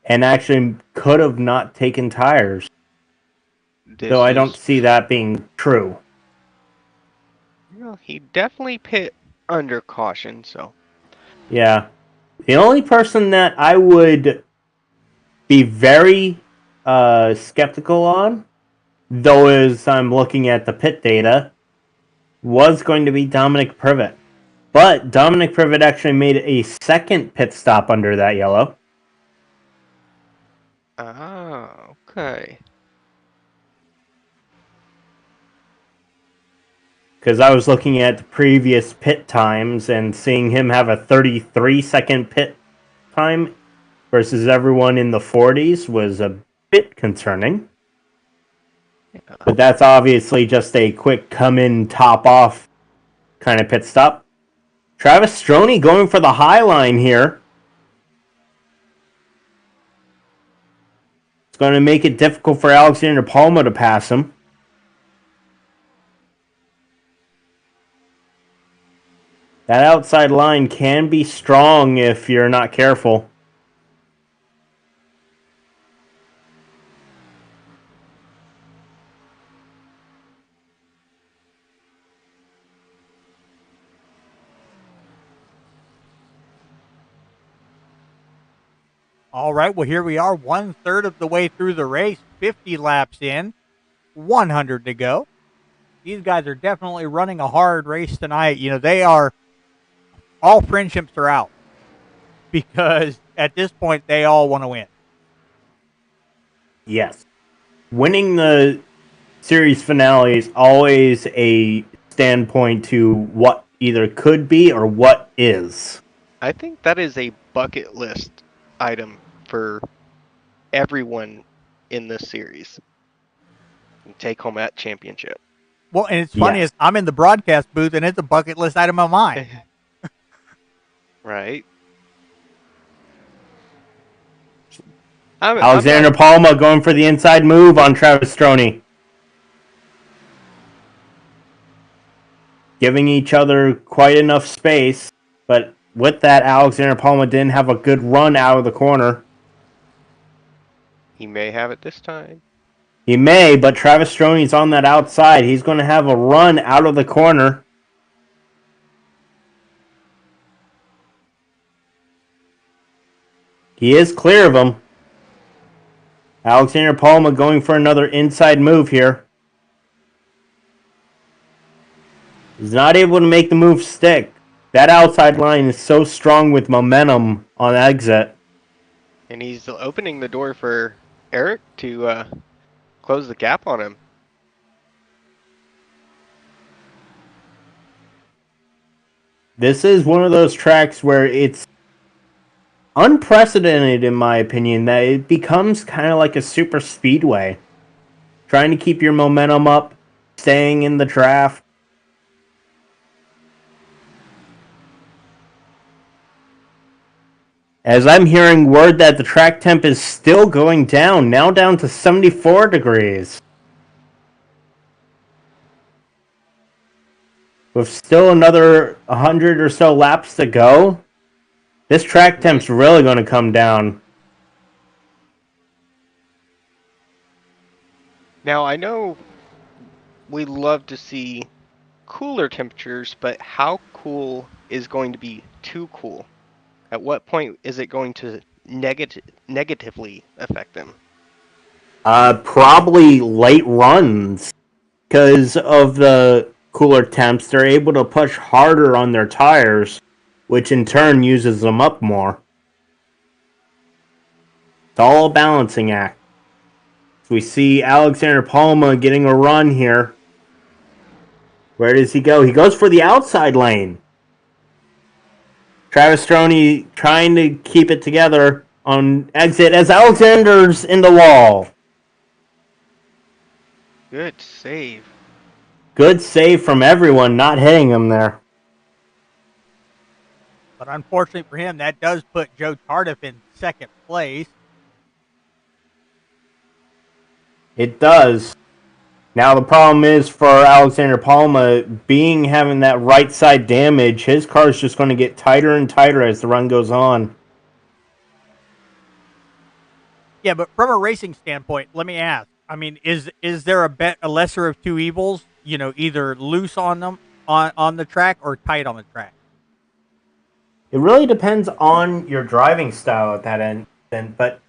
B: and actually could have not taken tires.
C: This
B: Though I don't
C: is-
B: see that being true.
C: Well, he definitely pit under caution, so
B: Yeah, the only person that I would be very skeptical on, though, as I'm looking at the pit data, was going to be Dominic Privet. But Dominic Privet actually made a second pit stop under that yellow.
C: okay.
B: Because I was looking at the previous pit times and seeing him have a 33-second pit time versus everyone in the 40s was a bit concerning. But that's obviously just a quick come-in, top-off kind of pit stop. Travis Stroney going for the high line here. It's going to make it difficult for Alexander Palma to pass him. That outside line can be strong if you're not careful.
A: All right, well, here we are, 1/3 of the way through the race, 50 laps in, 100 to go. These guys are definitely running a hard race tonight. You know, they are, all friendships are out because at this point, they all want to win.
B: Yes. Winning the series finale is always a standpoint to what either could be or what is.
C: I think that is a bucket list item for everyone in this series. Take home that championship.
A: Well, and it's funny is I'm in the broadcast booth and it's a bucket list item of mine.
C: Right.
B: Alexander Palma going for the inside move on Travis Stroney. Giving each other quite enough space, but with that, Alexander Palma didn't have a good run out of the corner.
C: He may have it this time.
B: He may, but Travis Stroney's on that outside. He's going to have a run out of the corner. He is clear of him. Alexander Palma going for another inside move here. He's not able to make the move stick. That outside line is so strong with momentum on exit.
C: And he's opening the door for Eric to close the gap on him.
B: This is one of those tracks where it's unprecedented, in my opinion, that it becomes kind of like a super speedway. Trying to keep your momentum up, staying in the draft. As I'm hearing word that the track temp is still going down, now down to 74 degrees. With still another 100 or so laps to go, this track temp's really going to come down.
C: Now, I know we love to see cooler temperatures, but how cool is going to be too cool? At what point is it going to negatively affect them?
B: Probably late runs. Because of the cooler temps, they're able to push harder on their tires, which in turn uses them up more. It's all a balancing act. So we see Alexander Palma getting a run here. Where does he go? He goes for the outside lane. Travis Stroney trying to keep it together on exit as Alexander's in the wall.
C: Good save.
B: Good save from everyone not hitting him there.
A: But unfortunately for him, that does put Joe Tardif in second place.
B: It does. Now the problem is for Alexander Palma, having that right side damage, his car is just going to get tighter and tighter as the run goes on.
A: Yeah, but from a racing standpoint, let me ask. I mean, is there a lesser of two evils? You know, either loose on them on the track or tight on the track.
B: It really depends on your driving style at that end, but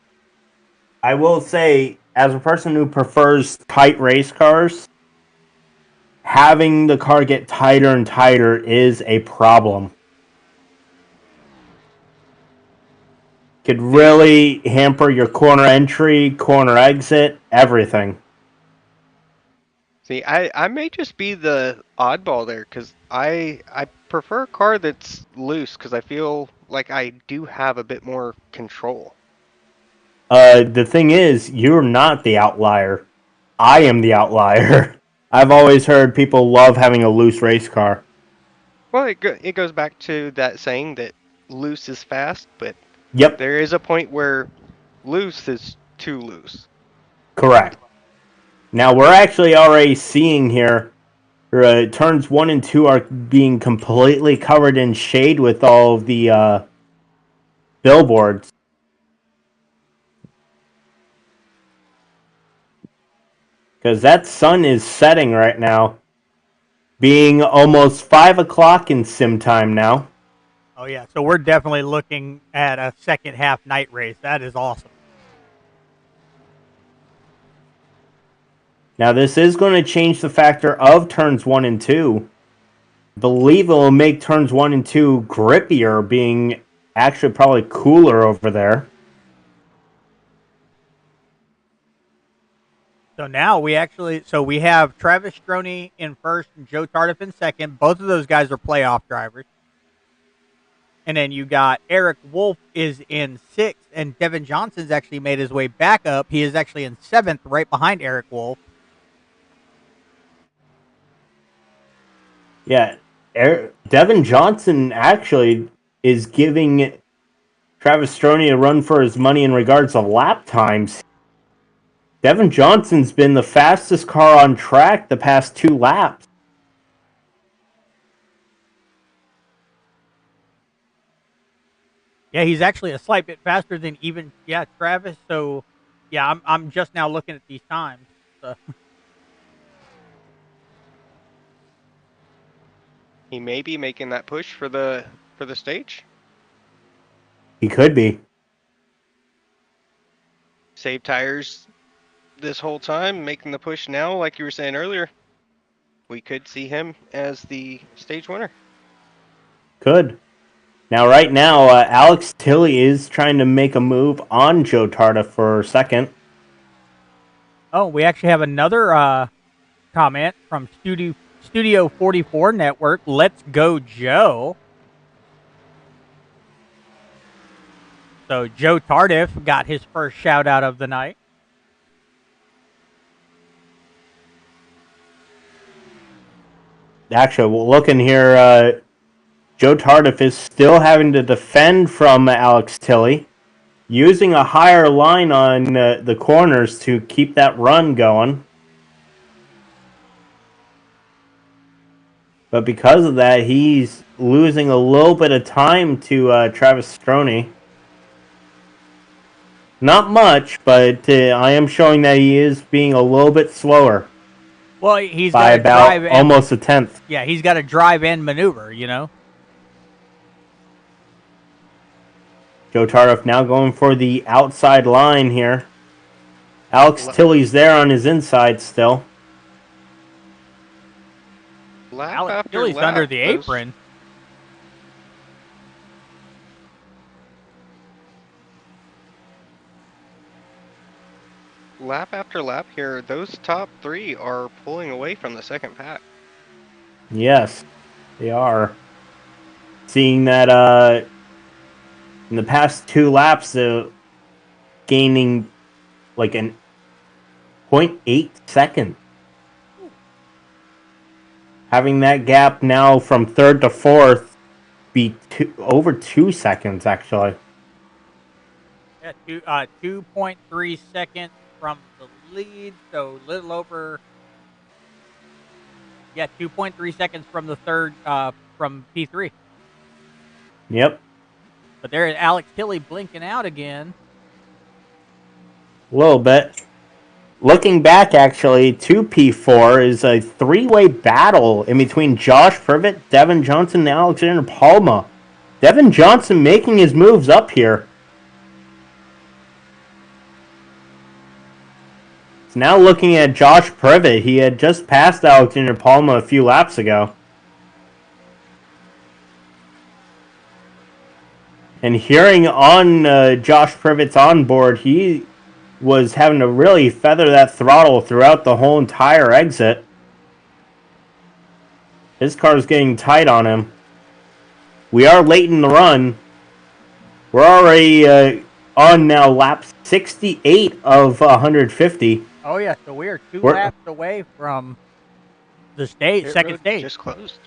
B: I will say, as a person who prefers tight race cars, having the car get tighter and tighter is a problem. Could really hamper your corner entry, corner exit, everything.
C: See, I may just be the oddball there because I prefer a car that's loose because I feel like I do have a bit more control.
B: The thing is, you're not the outlier. I am the I've always heard people love having a loose race car.
C: Well, it goes back to that saying that loose is fast, but
B: Yep,
C: there is a point where loose is too loose.
B: correct. Now, we're actually already seeing here, turns 1 and 2 are being completely covered in shade with all of the billboards. Because that sun is setting right now, being almost 5 o'clock in sim time now.
A: Oh yeah, so we're definitely looking at a second half night race. That is awesome.
B: Now, this is going to change the factor of turns 1 and 2. I believe it will make turns 1 and 2 grippier, being actually probably cooler over there.
A: So now we have Travis Stroney in first and Joe Tardif in second. Both of those guys are playoff drivers. And then you got Eric Wolf is in sixth, and Devin Johnson's actually made his way back up. He is actually in seventh, right behind Eric Wolf.
B: Yeah, Devin Johnson actually is giving Travis Stroney a run for his money in regards to lap times. Devin Johnson's been the fastest car on track the past 2 laps.
A: Yeah, he's actually a slight bit faster than Travis. So, yeah, I'm just now looking at these times. So.
C: He may be making that push for the stage.
B: He could be.
C: Save tires this whole time, making the push now, like you were saying earlier. We could see him as the stage winner.
B: Could. Now, right now, Alex Tilley is trying to make a move on Joe Tardif for second.
A: Oh, we actually have another comment from Studio 44 Network. Let's go, Joe. So Joe Tardif got his first shout out of the night.
B: Actually, well, looking here, Joe Tardif is still having to defend from Alex Tilley, using a higher line on the corners to keep that run going. But because of that, he's losing a little bit of time to Travis Stroney. Not much, but I am showing that he is being a little bit slower.
A: Well, he's
B: by
A: got
B: about
A: drive
B: almost a tenth.
A: Yeah, he's got to drive and maneuver, you know.
B: Joe Tardif now going for the outside line here. Alex Tilley's there on his inside still.
A: Alex Tilley's under the apron.
C: Lap after lap here, those top 3 are pulling away from the second pack.
B: Yes, they are. Seeing that in the past 2 laps, gaining like an 0.8 second. Having that gap now from third to fourth be over 2 seconds, actually.
A: Yeah, 2.3 seconds from the lead, so a little over. Yeah, 2.3 seconds from the third, from P3.
B: Yep.
A: But there is Alex Tilley blinking out again.
B: A little bit. Looking back, actually, to P4 is a three-way battle in between Josh Privet, Devin Johnson, and Alexander Palma. Devin Johnson making his moves up here. So now looking at Josh Privet, he had just passed Alexander Palma a few laps ago. And hearing on Josh Privet's onboard, he was having to really feather that throttle throughout the whole entire exit. His car's getting tight on him. We are late in the run. We're already on now lap 68 of 150.
A: Oh, yeah, so we are two laps away from the second stage.
C: Just closed.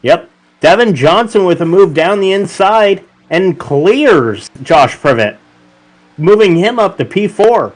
B: Yep. Devin Johnson with a move down the inside and clears Josh Privet, moving him up to P4.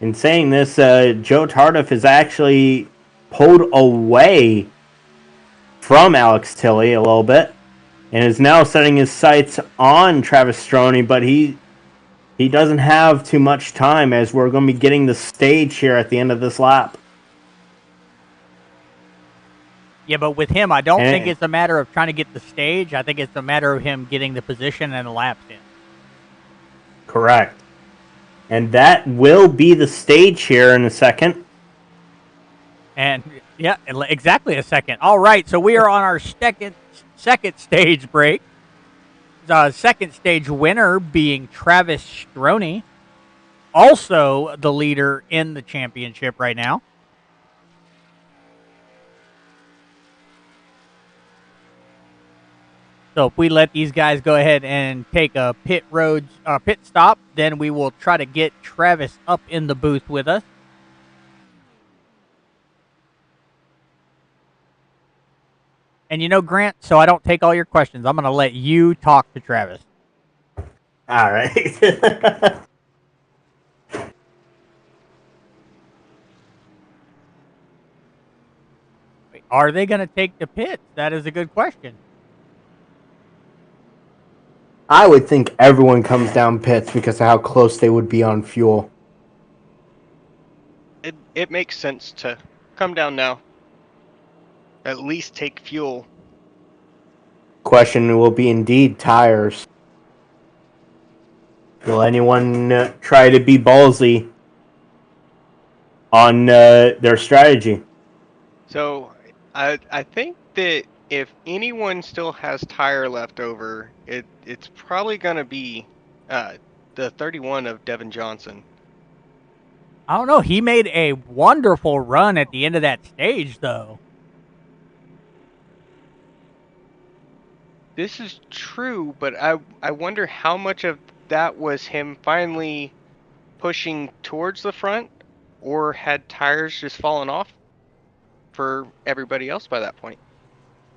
B: In saying this, Joe Tardif is actually pulled away from Alex Tilley a little bit and is now setting his sights on Travis Stroney, but he doesn't have too much time as we're going to be getting the stage here at the end of this lap.
A: Yeah, but with him, I don't think it's a matter of trying to get the stage. I think it's a matter of him getting the position and the laps in.
B: Correct. And that will be the stage here in a second.
A: And, yeah, exactly a second. All right, so we are on our second stage break. The second stage winner being Travis Stroney, also the leader in the championship right now. So if we let these guys go ahead and take a pit stop, then we will try to get Travis up in the booth with us. And you know, Grant, so I don't take all your questions, I'm going to let you talk to Travis.
B: All right.
A: Wait, are they going to take the pits? That is a good question.
B: I would think everyone comes down pits because of how close they would be on fuel.
C: It makes sense to come down now. At least take fuel.
B: Question will be indeed tires. Will anyone try to be ballsy on their strategy?
C: So I think that if anyone still has tire left over, it's probably going to be the 31 of Devin Johnson.
A: I don't know. He made a wonderful run at the end of that stage, though.
C: This is true, but I wonder how much of that was him finally pushing towards the front, or had tires just fallen off for everybody else by that point.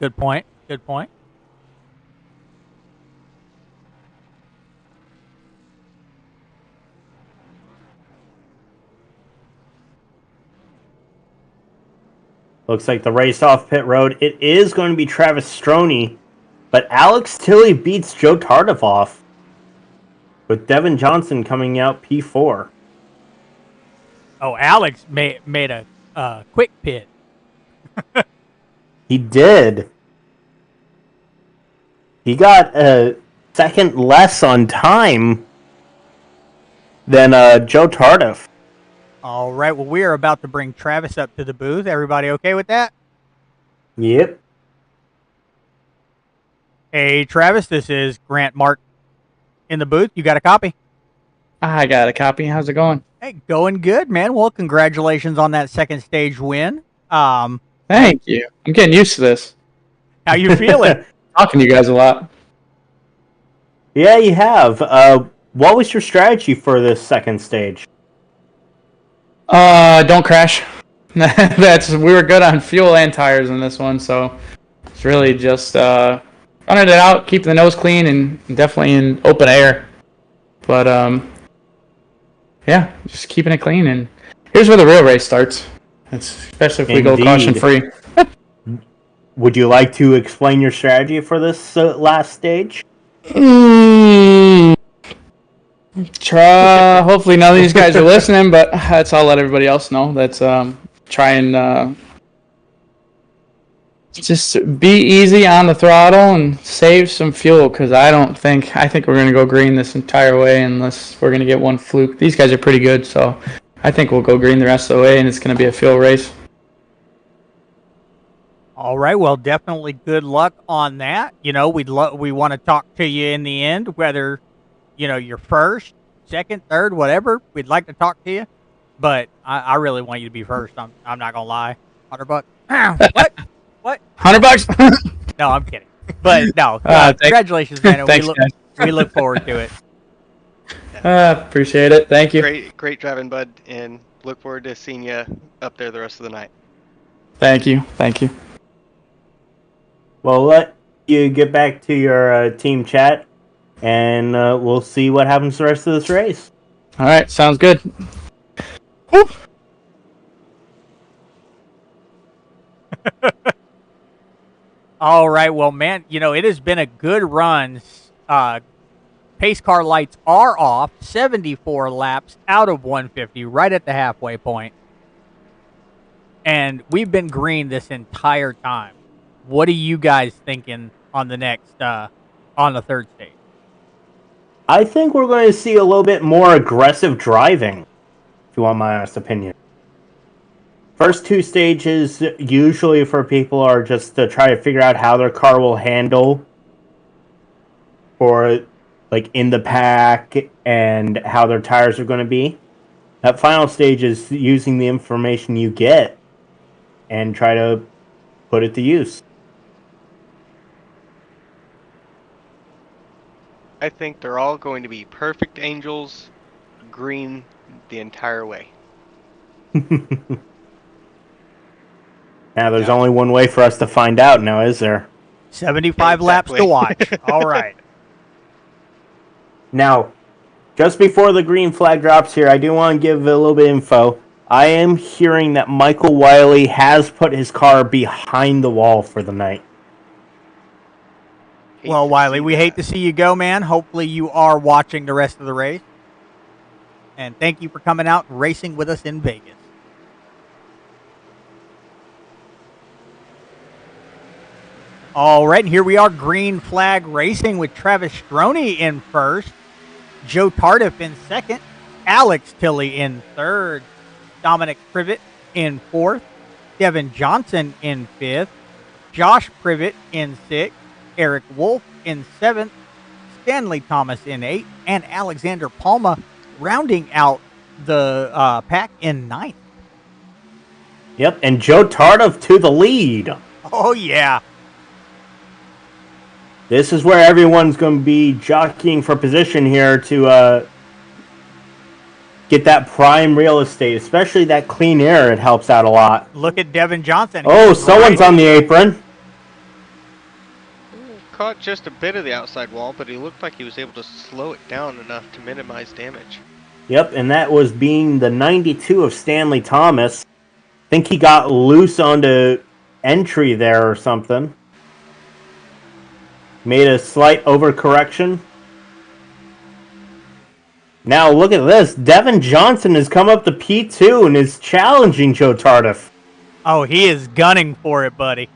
A: Good point. Good point.
B: Looks like the race off pit road. It is going to be Travis Stroney, but Alex Tilley beats Joe Tardif off, with Devin Johnson coming out P4.
A: Oh, Alex made a quick pit.
B: He did. He got a second less on time than Joe Tardif.
A: All right, well, we are about to bring Travis up to the booth. Everybody okay with that?
B: Yep.
A: Hey, Travis, this is Grant Mark in the booth. You got a copy?
E: I got a copy. How's it going?
A: Hey, going good, man. Well, congratulations on that second stage win.
E: Thank you. I'm getting used to this.
A: How you feeling?
E: Talking to you guys a lot.
B: Yeah, you have. What was your strategy for this second stage?
E: Don't crash. We were good on fuel and tires in this one, so it's really just running it out, keeping the nose clean, and definitely in open air. But yeah, just keeping it clean. And here's where the real race starts. Especially if we go caution free.
B: Would you like to explain your strategy for this last stage?
E: Hopefully none of these guys are listening, but that's all. I'll let everybody else know. That's try and just be easy on the throttle and save some fuel, because I think we're gonna go green this entire way unless we're gonna get one fluke. These guys are pretty good, so I think we'll go green the rest of the way, and it's gonna be a fuel race.
A: All right. Well, definitely good luck on that. You know, we want to talk to you in the end, whether you're first, second, third, whatever. We'd like to talk to you, but I really want you to be first. I'm not gonna lie. $100. What? What?
E: $100?
A: No, I'm kidding. But no, congratulations, man.
E: Thanks,
A: we look forward to it.
E: Appreciate it. Thank you.
C: Great driving, bud, and look forward to seeing you up there the rest of the night.
E: Thank you.
B: Well, let you get back to your team chat, and we'll see what happens the rest of this race.
E: All right, sounds good. Whoop.
A: All right, well, man, it has been a good run. Pace car lights are off, 74 laps out of 150, right at the halfway point. And we've been green this entire time. What are you guys thinking on the third stage?
B: I think we're going to see a little bit more aggressive driving, if you want my honest opinion. First two stages, usually for people, are just to try to figure out how their car will handle for, like, in the pack and how their tires are going to be. That final stage is using the information you get and try to put it to use.
C: I think they're all going to be perfect angels, green the entire way.
B: Now, there's only one way for us to find out now, is there?
A: 75 laps to watch. All right.
B: Now, just before the green flag drops here, I do want to give a little bit of info. I am hearing that Michael Wiley has put his car behind the wall for the night.
A: Well, Wiley, we hate to see you go, man. Hopefully you are watching the rest of the race. And thank you for coming out and racing with us in Vegas. All right, and here we are, green flag racing with Travis Stroney in first, Joe Tardif in second, Alex Tilley in third, Dominic Privet in fourth, Devin Johnson in fifth, Josh Privet in sixth, Eric Wolf in seventh, Stanley Thomas in eighth, and Alexander Palma rounding out the pack in ninth.
B: Yep, and Joe Tardif to the lead.
A: Oh, yeah.
B: This is where everyone's going to be jockeying for position here to get that prime real estate, especially that clean air. It helps out a lot.
A: Look at Devin Johnson.
B: Oh, someone's on the apron.
C: Caught just a bit of the outside wall, but he looked like he was able to slow it down enough to minimize damage.
B: Yep, and that was being the 92 of Stanley Thomas. I think he got loose onto entry there or something. Made a slight overcorrection. Now look at this. Devin Johnson has come up to P2 and is challenging Joe Tardif.
A: Oh, he is gunning for it, buddy.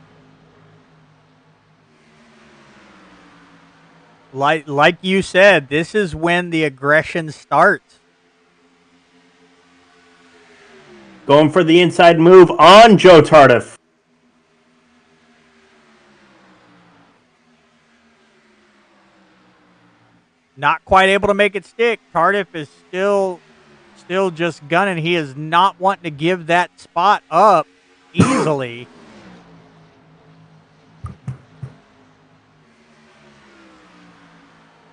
A: Like you said, this is when the aggression starts.
B: Going for the inside move on Joe Tardif.
A: Not quite able to make it stick. Tardif is still still just gunning. He is not wanting to give that spot up easily.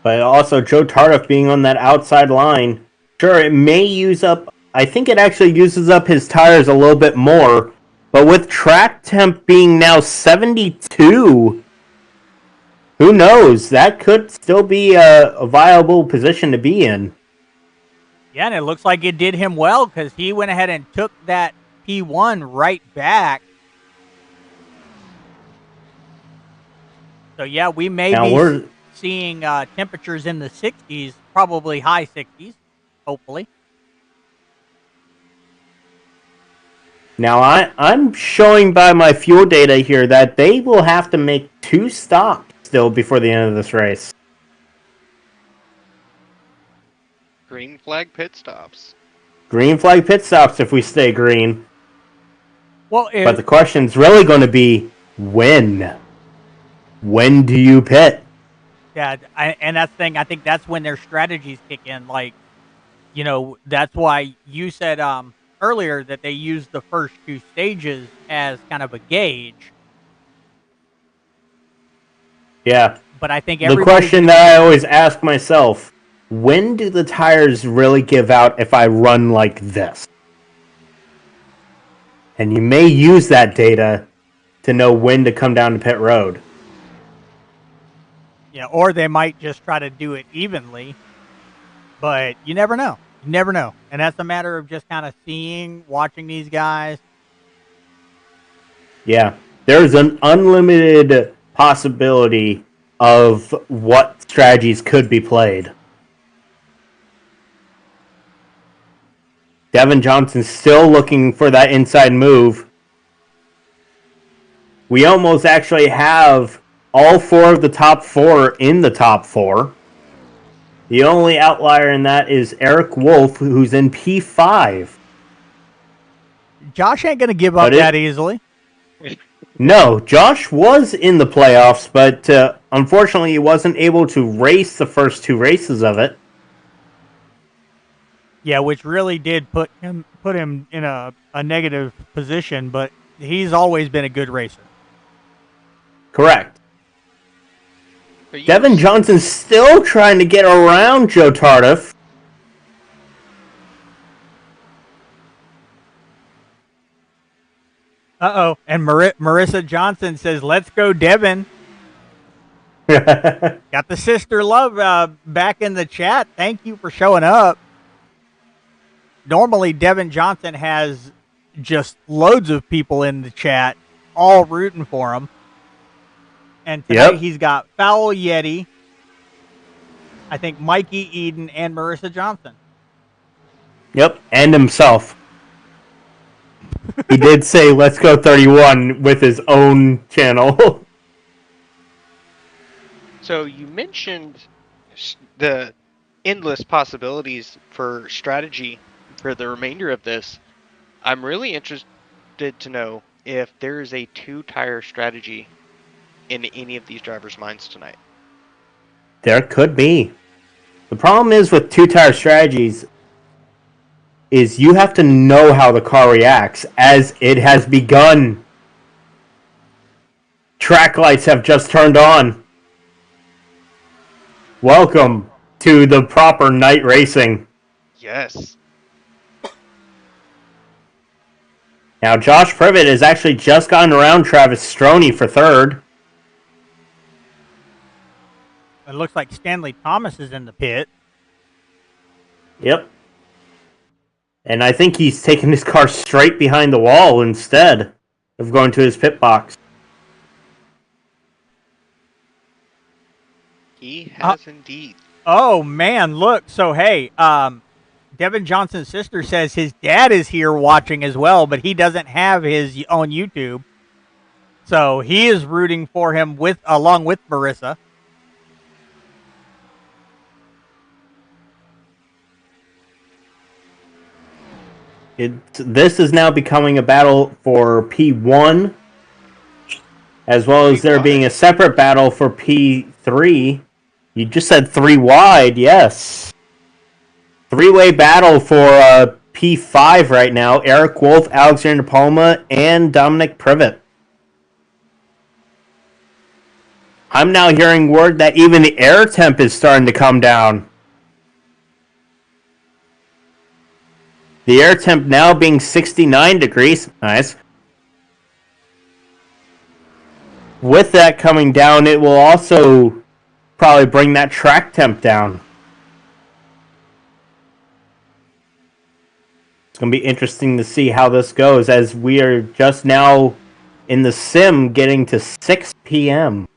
B: But also Joe Tardif being on that outside line, sure, it may use up, I think it actually uses up his tires a little bit more, but with track temp being now 72, who knows? That could still be a viable position to be in.
A: Yeah, and it looks like it did him well because he went ahead and took that P1 right back. So, yeah, we may be seeing temperatures in the 60s, probably high 60s, hopefully.
B: Now, I'm showing by my fuel data here that they will have to make 2 stops still before the end of this race.
C: Green flag pit stops.
B: Green flag pit stops if we stay green.
A: Well,
B: but the question's really going to be when? When do you pit?
A: Yeah, and that's the thing. I think that's when their strategies kick in. Like, you know, that's why you said earlier that they use the first 2 stages as kind of a gauge.
B: Yeah.
A: But I think
B: the question that I always ask myself, when do the tires really give out if I run like this? And you may use that data to know when to come down to pit road.
A: Yeah, or they might just try to do it evenly. But you never know. You never know. And that's a matter of just kind of seeing, watching these guys.
B: Yeah. There's an unlimited possibility of what strategies could be played. Devin Johnson's still looking for that inside move. We almost actually have all 4 of the top 4 in the top 4. The only outlier in that is Eric Wolf, who's in P5.
A: Josh ain't going to give up that easily.
B: No, Josh was in the playoffs, but unfortunately he wasn't able to race the first 2 races of it.
A: Yeah, which really did put him in a negative position, but he's always been a good racer.
B: Correct. Devin Johnson's still trying to get around Joe Tardif.
A: Uh-oh. And Marissa Johnson says, let's go, Devin. Got the sister love back in the chat. Thank you for showing up. Normally, Devin Johnson has just loads of people in the chat, all rooting for him. And tonight he's got Foul Yeti, I think Mikey Eden, and Marissa Johnson.
B: Yep, and himself. He did say, let's go 31 with his own channel.
C: So you mentioned the endless possibilities for strategy for the remainder of this. I'm really interested to know if there is a 2-tire strategy in any of these drivers' minds tonight.
B: There could be. The problem is with 2-tire strategies is you have to know how the car reacts as it has begun. Track lights have just turned on. Welcome to the proper night racing.
C: Yes.
B: Now, Josh Privet has actually just gotten around Travis Stroney for 3rd.
A: It looks like Stanley Thomas is in the pit.
B: Yep. And I think he's taking his car straight behind the wall instead of going to his pit box.
C: He has indeed.
A: Oh, man, look. So, hey, Devin Johnson's sister says his dad is here watching as well, but he doesn't have his on YouTube. So he is rooting for him along with Marissa.
B: This is now becoming a battle for P1, as well as there being a separate battle for P3. You just said 3 wide, yes. Three-way battle for P5 right now. Eric Wolf, Alexander Palma, and Dominic Privet. I'm now hearing word that even the air temp is starting to come down. The air temp now being 69 degrees. Nice. With that coming down, it will also probably bring that track temp down. It's going to be interesting to see how this goes as we are just now in the sim getting to 6 p.m.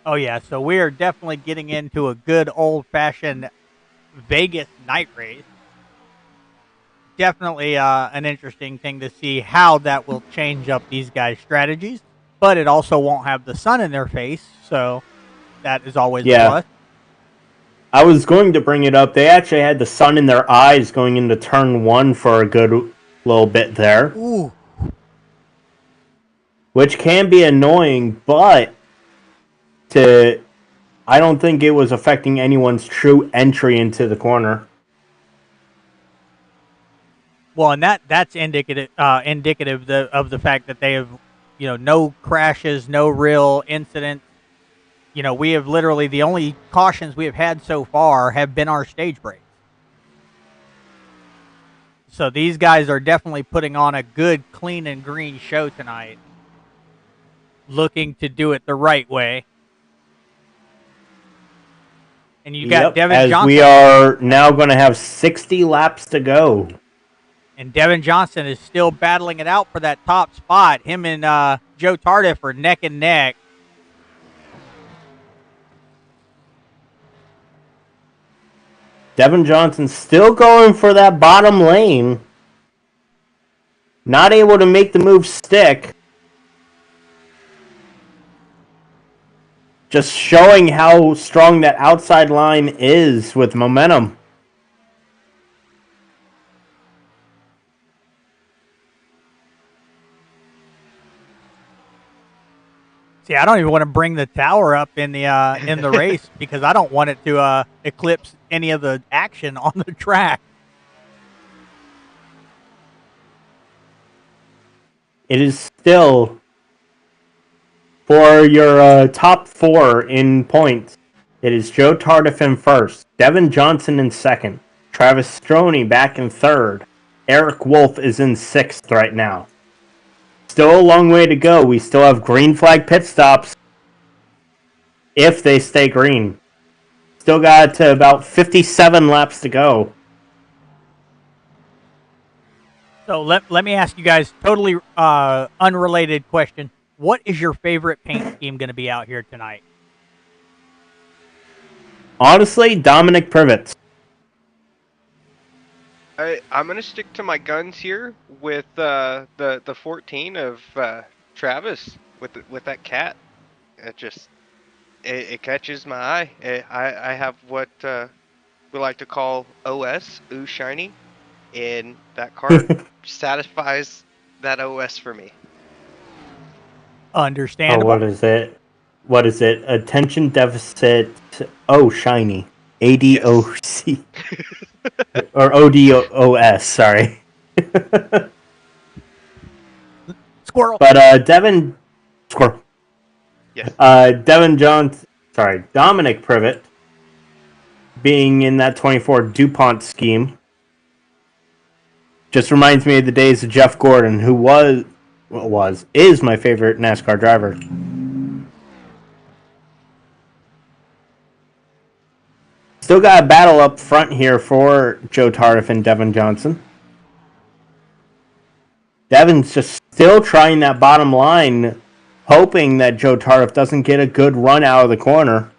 A: Oh, yeah. So we are definitely getting into a good old-fashioned Vegas night race. Definitely an interesting thing to see how that will change up these guys' strategies. But it also won't have the sun in their face, so that is always a plus.
B: I was going to bring it up. They actually had the sun in their eyes going into turn 1 for a good little bit there.
A: Ooh.
B: Which can be annoying, but I don't think it was affecting anyone's true entry into the corner.
A: Well, and that's indicative of the fact that they have, no crashes, no real incidents. We have literally the only cautions we have had so far have been our stage breaks. So these guys are definitely putting on a good, clean and green show tonight, looking to do it the right way. And you got Devin Johnson.
B: As we are now going to have 60 laps to go.
A: And Devin Johnson is still battling it out for that top spot. Him and Joe Tardif are neck and neck.
B: Devin Johnson still going for that bottom lane. Not able to make the move stick. Just showing how strong that outside line is with momentum.
A: See, I don't even want to bring the tower up in the race because I don't want it to eclipse any of the action on the track.
B: It is still for your top 4 in points. It is Joe Tardif in first, Devin Johnson in second, Travis Stroney back in third, Eric Wolf is in sixth right now. Still a long way to go. We still have green flag pit stops if they stay green. Still got to about 57 laps to go.
A: So let me ask you guys totally unrelated question. What is your favorite paint scheme going to be out here tonight?
B: Honestly, Dominic Privet.
C: I'm gonna stick to my guns here with the 14 of Travis with that cat. It catches my eye. I have what we like to call OS, ooh shiny, and that car satisfies that OS for me.
A: Understandable.
B: Oh, what is it? What is it? Attention deficit. Oh, shiny. ADOC. Or ODOS, sorry.
A: Squirrel.
B: But Devin. Squirrel.
C: Yes.
B: Dominic Privet being in that 24 DuPont scheme just reminds me of the days of Jeff Gordon, who is my favorite NASCAR driver. Still got a battle up front here for Joe Tardif and Devin Johnson. Devin's just still trying that bottom line, hoping that Joe Tardif doesn't get a good run out of the corner.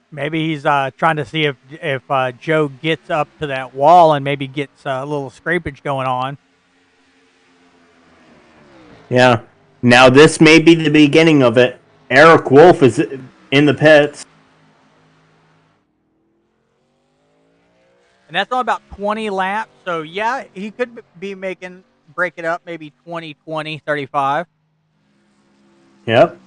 A: Maybe he's trying to see if Joe gets up to that wall and maybe gets a little scrapage going on.
B: Yeah. Now this may be the beginning of it. Eric Wolf is in the pits.
A: And that's on about 20 laps. So, yeah, he could be break it up maybe 20, 35.
B: Yep.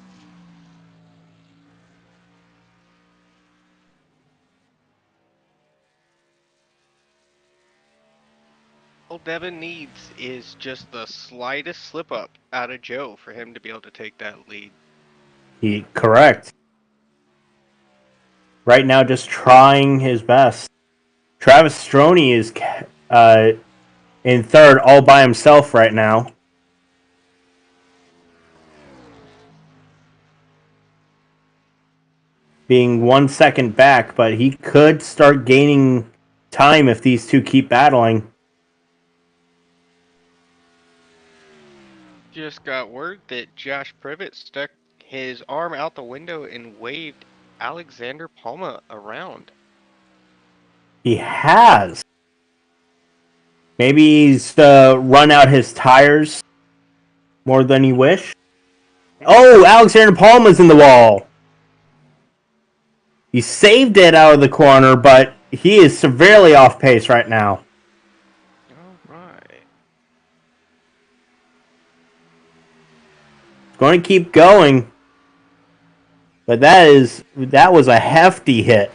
C: All Devin needs is just the slightest slip up out of Joe for him to be able to take that lead.
B: Correct. Right now, just trying his best. Travis Stroney is in third all by himself right now. Being 1 second back, but he could start gaining time if these two keep battling.
C: Just got word that Josh Privet stuck his arm out the window and waved Alexander Palma around.
B: He has. Maybe he's run out his tires more than he wished. Oh, Alexander Palma's in the wall. He saved it out of the corner, but he is severely off pace right now.
C: All right.
B: Going to keep going. But that was a hefty hit.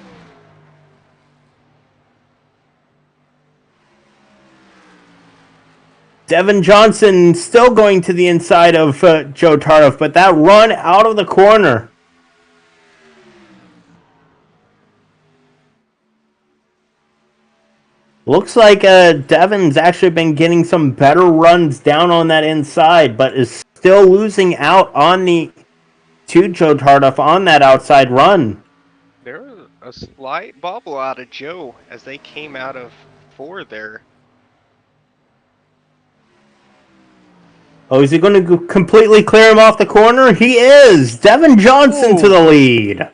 B: Devin Johnson still going to the inside of Joe Tardif, but that run out of the corner. Looks like Devin's actually been getting some better runs down on that inside, but is still losing out on to Joe Tardif on that outside run.
C: There was a slight bobble out of Joe as they came out of 4 there.
B: Oh, is he going to completely clear him off the corner? He is! Devin Johnson to the lead.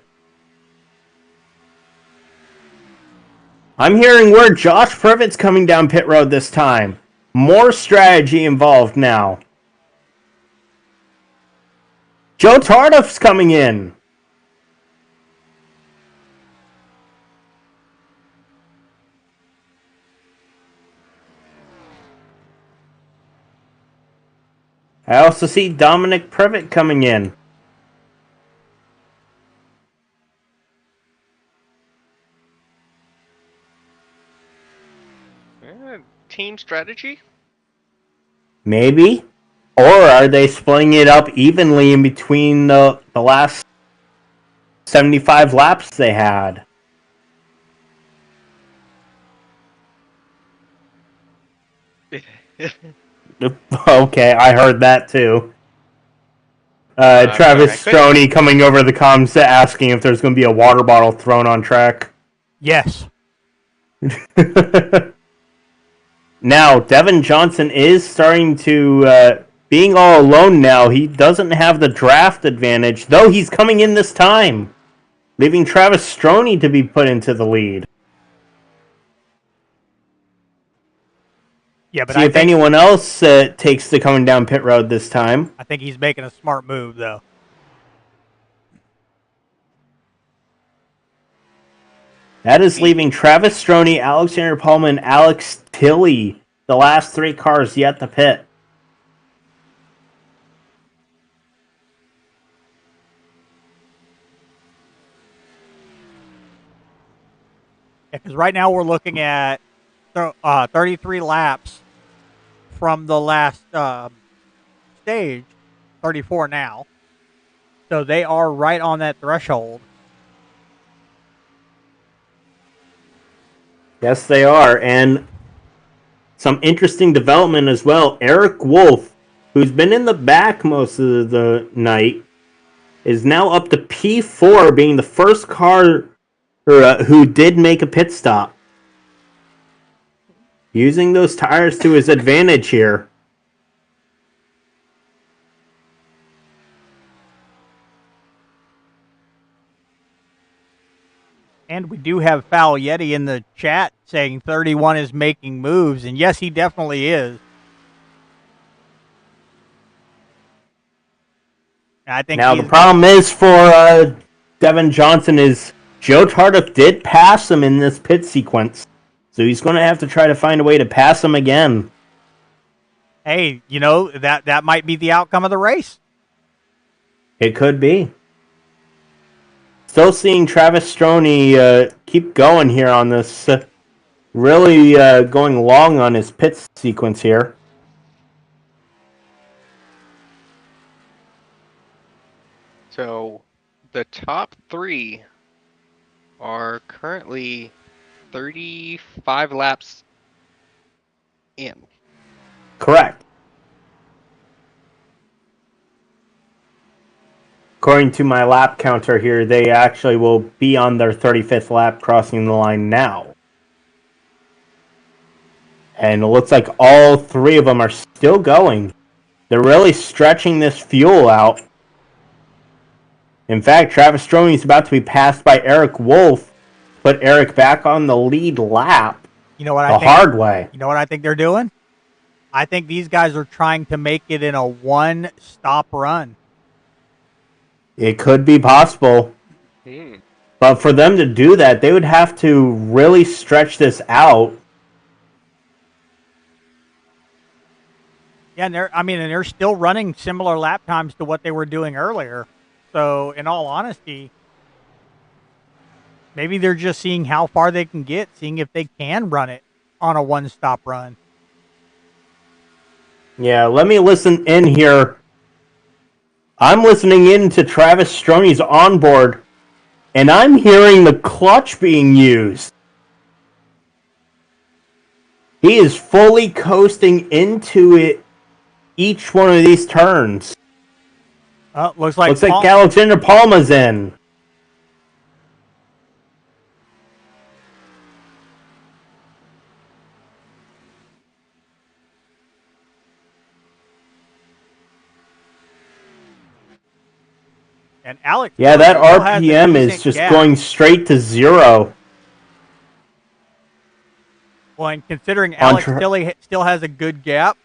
B: I'm hearing word Josh Privet's coming down pit road this time. More strategy involved now. Joe Tardif's coming in. I also see Dominic Privet coming in.
C: Team strategy?
B: Maybe. Or are they splitting it up evenly in between the last 75 laps they had? Okay, I heard that too. Travis Stroney coming over the comms asking if there's going to be a water bottle thrown on track.
A: Yes.
B: Now, Devin Johnson is starting to... being all alone now, he doesn't have the draft advantage, though he's coming in this time, leaving Travis Stroney to be put into the lead.
A: Yeah, but
B: See if anyone else takes the coming down pit road this time.
A: I think he's making a smart move, though.
B: That is leaving Travis Stroney, Alexander Palma, and Alex Tilley, the last 3 cars yet to pit.
A: Because right now we're looking at 33 laps from the last stage, 34 now. So they are right on that threshold.
B: Yes, they are. And some interesting development as well. Eric Wolf, who's been in the back most of the night, is now up to P4, being the first car who did make a pit stop. Using those tires to his advantage here.
A: And we do have Foul Yeti in the chat saying 31 is making moves. And yes, he definitely is. I think
B: now the problem is for Devin Johnson is Joe Tardif did pass him in this pit sequence. So he's going to have to try to find a way to pass him again.
A: Hey, you know, that might be the outcome of the race.
B: It could be. Still seeing Travis Stroney keep going here on this really going long on his pit sequence here.
C: So the top 3 are currently 35 laps in.
B: Correct. According to my lap counter here, they actually will be on their 35th lap crossing the line now. And it looks like all 3 of them are still going. They're really stretching this fuel out. In fact, Travis Stromey is about to be passed by Eric Wolf, put Eric back on the lead lap
A: You know what
B: the
A: I think?
B: hard way.
A: You know what I think they're doing? I think these guys are trying to make it in a one-stop run.
B: It could be possible. But for them to do that, they would have to really stretch this out.
A: Yeah, and they're still running similar lap times to what they were doing earlier. So, in all honesty, maybe they're just seeing how far they can get, seeing if they can run it on a one-stop run.
B: Yeah, let me listen in here. I'm listening in to Travis Stromey's onboard, and I'm hearing the clutch being used. He is fully coasting into it each one of these turns.
A: Looks like
B: Alexander Palma's in.
A: And Alex.
B: Yeah, that
A: still has a
B: RPM is
A: decent
B: just
A: gap.
B: going straight to 0.
A: Well, and considering Alex Tilley still has a good gap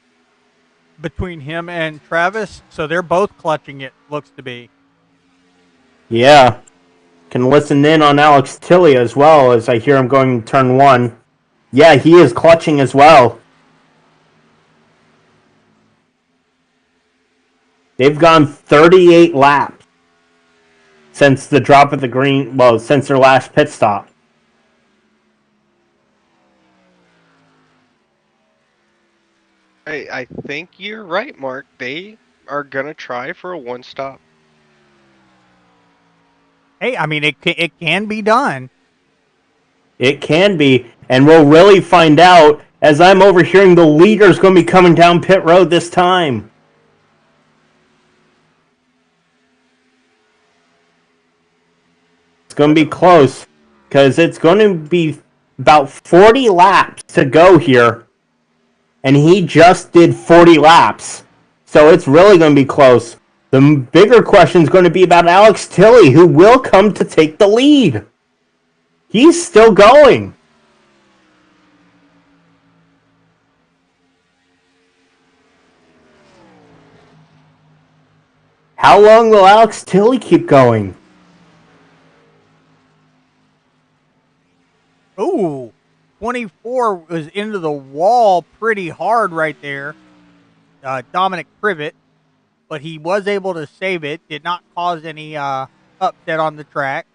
A: between him and Travis, so they're both clutching it, looks to be.
B: Yeah. Can listen in on Alex Tilley as well as I hear him going turn 1. Yeah, he is clutching as well. They've gone 38 laps since the drop of the green, well, since their last pit stop.
C: I think you're right, Mark. They are going to try for a one-stop.
A: Hey, I mean, it can be done.
B: It can be, and we'll really find out as I'm overhearing the leader's going to be coming down pit road this time. It's going to be close because it's going to be about 40 laps to go here, and he just did 40 laps, so it's really going to be close. The bigger question is going to be about Alex Tilley, who will come to take the lead. He's still going. How long will Alex Tilley keep going?
A: Ooh, 24 was into the wall pretty hard right there. Dominic Privet, but he was able to save it. Did not cause any upset on the track.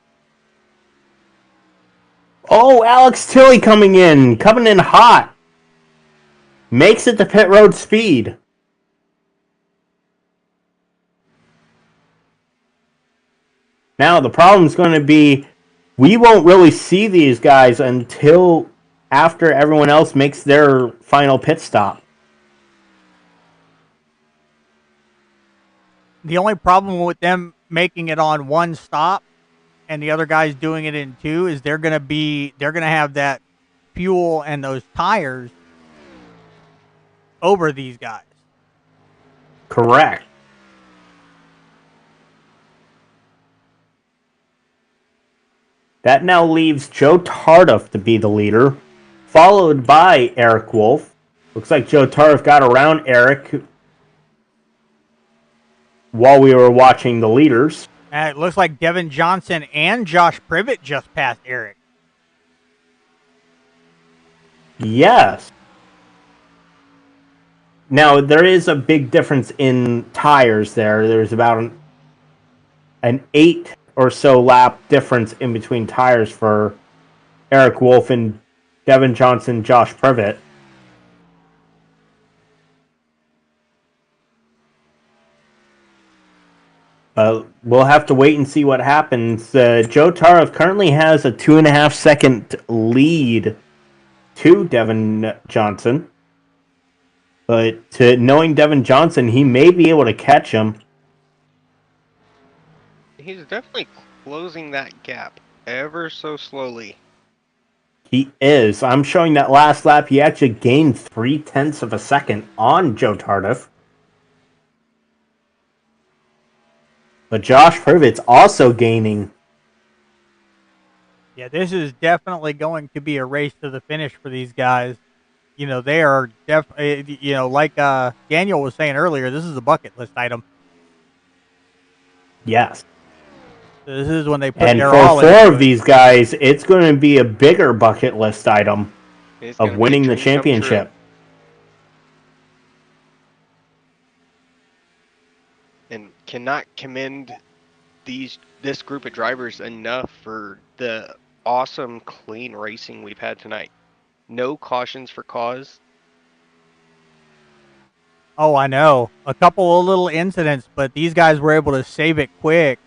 B: Oh, Alex Tilley coming in hot. Makes it to pit road speed. Now, the problem is going to be we won't really see these guys until after everyone else makes their final pit stop.
A: The only problem with them making it on one stop and the other guys doing it in 2 is they're going to have that fuel and those tires over these guys.
B: Correct. That now leaves Joe Tardiff to be the leader, followed by Eric Wolf. Looks like Joe Tardiff got around Eric while we were watching the leaders.
A: And it looks like Devin Johnson and Josh Privet just passed Eric.
B: Yes. Now, there is a big difference in tires there. There's about an 8 or so lap difference in between tires for Eric Wolf and Devin Johnson, Josh Privet. We'll have to wait and see what happens. Joe Tariff currently has a 2.5 second lead to Devin Johnson. But knowing Devin Johnson, he may be able to catch him.
C: He's definitely closing that gap ever so slowly.
B: He is. I'm showing that last lap, he actually gained 0.3 of a second on Joe Tardif. But Josh Privet's also gaining.
A: Yeah, this is definitely going to be a race to the finish for these guys. You know, they are definitely, you know, like Daniel was saying earlier, this is a bucket list item.
B: Yes.
A: This is when they put
B: And
A: their
B: for
A: all
B: 4
A: into
B: of
A: it.
B: these guys, it's going to be a bigger bucket list item
C: It's
B: of
C: gonna be
B: winning the
C: dream come true.
B: championship.
C: And cannot commend this group of drivers enough for the awesome clean racing we've had tonight. No cautions for cause.
A: Oh, I know. A couple of little incidents, but these guys were able to save it quick.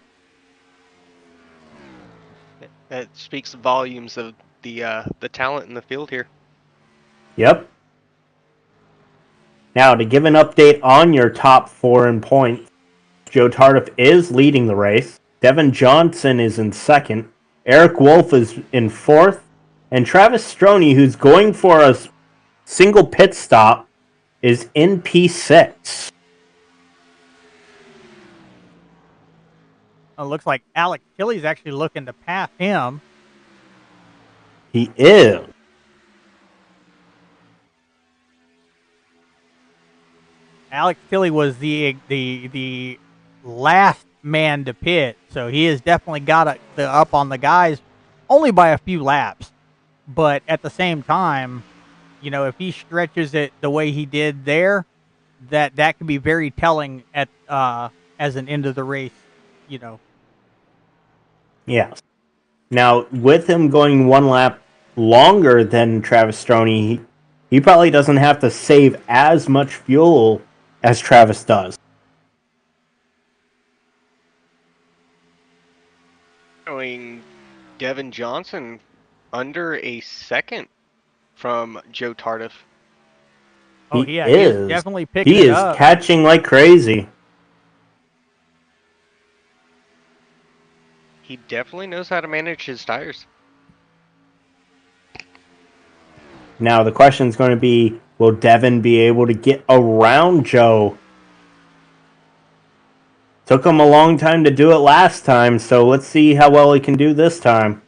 C: That speaks volumes of the talent in the field here.
B: Yep. Now, to give an update on your top 4 in points, Joe Tardif is leading the race. Devin Johnson is in second. Eric Wolf is in fourth. And Travis Stroney, who's going for a single pit stop, is in P6.
A: It looks like Alex Tilley's actually looking to pass him.
B: He is.
A: Alex Tilley was the last man to pit, so he has definitely got the up on the guys only by a few laps. But at the same time, you know, if he stretches it the way he did there, that could be very telling at as an end of the race, you know.
B: Yes. Now, with him going 1 lap longer than Travis Stroney, he probably doesn't have to save as much fuel as Travis does.
C: Showing Devin Johnson under a second from Joe Tardif.
A: Oh,
B: He
A: yeah,
B: is.
A: he is definitely picking
B: He
A: it
B: is
A: up.
B: catching like crazy.
C: He definitely knows how to manage his tires.
B: Now, the question is going to be, will Devin be able to get around Joe? Took him a long time to do it last time, so let's see how well he can do this time.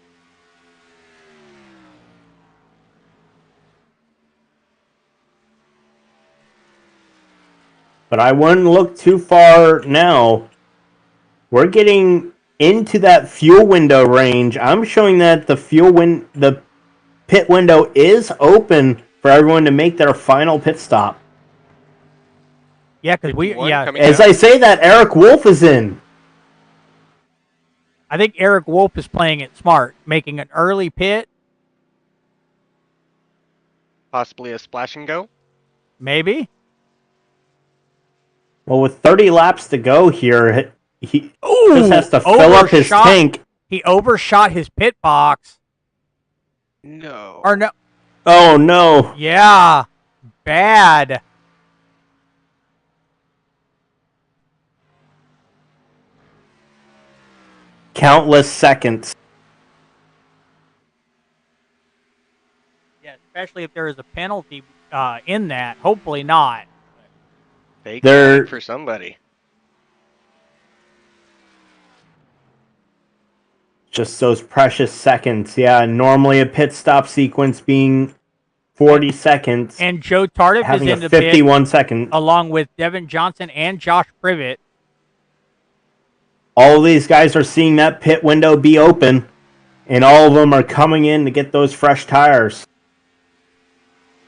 B: But I wouldn't look too far now. We're getting into that fuel window range. I'm showing that the pit window is open for everyone to make their final pit stop.
A: Yeah, because
B: As I say that, Eric Wolf is in.
A: I think Eric Wolf is playing it smart, making an early pit,
C: Possibly a splash and go.
A: maybe.
B: Well, with 30 laps to go here, he
A: Ooh,
B: just has to fill up his tank.
A: He overshot his pit box.
C: No.
A: Or no.
B: Oh, no.
A: Yeah. Bad.
B: Countless seconds.
A: Yeah, especially if there is a penalty in that. Hopefully not.
C: Fake
B: They're-
C: for somebody.
B: Just those precious seconds. Yeah, normally a pit stop sequence being 40 seconds.
A: And Joe Tardif is
B: having
A: in
B: a
A: the pit
B: 51 second.
A: along with Devin Johnson and Josh Privet.
B: All of these guys are seeing that pit window be open, and all of them are coming in to get those fresh tires.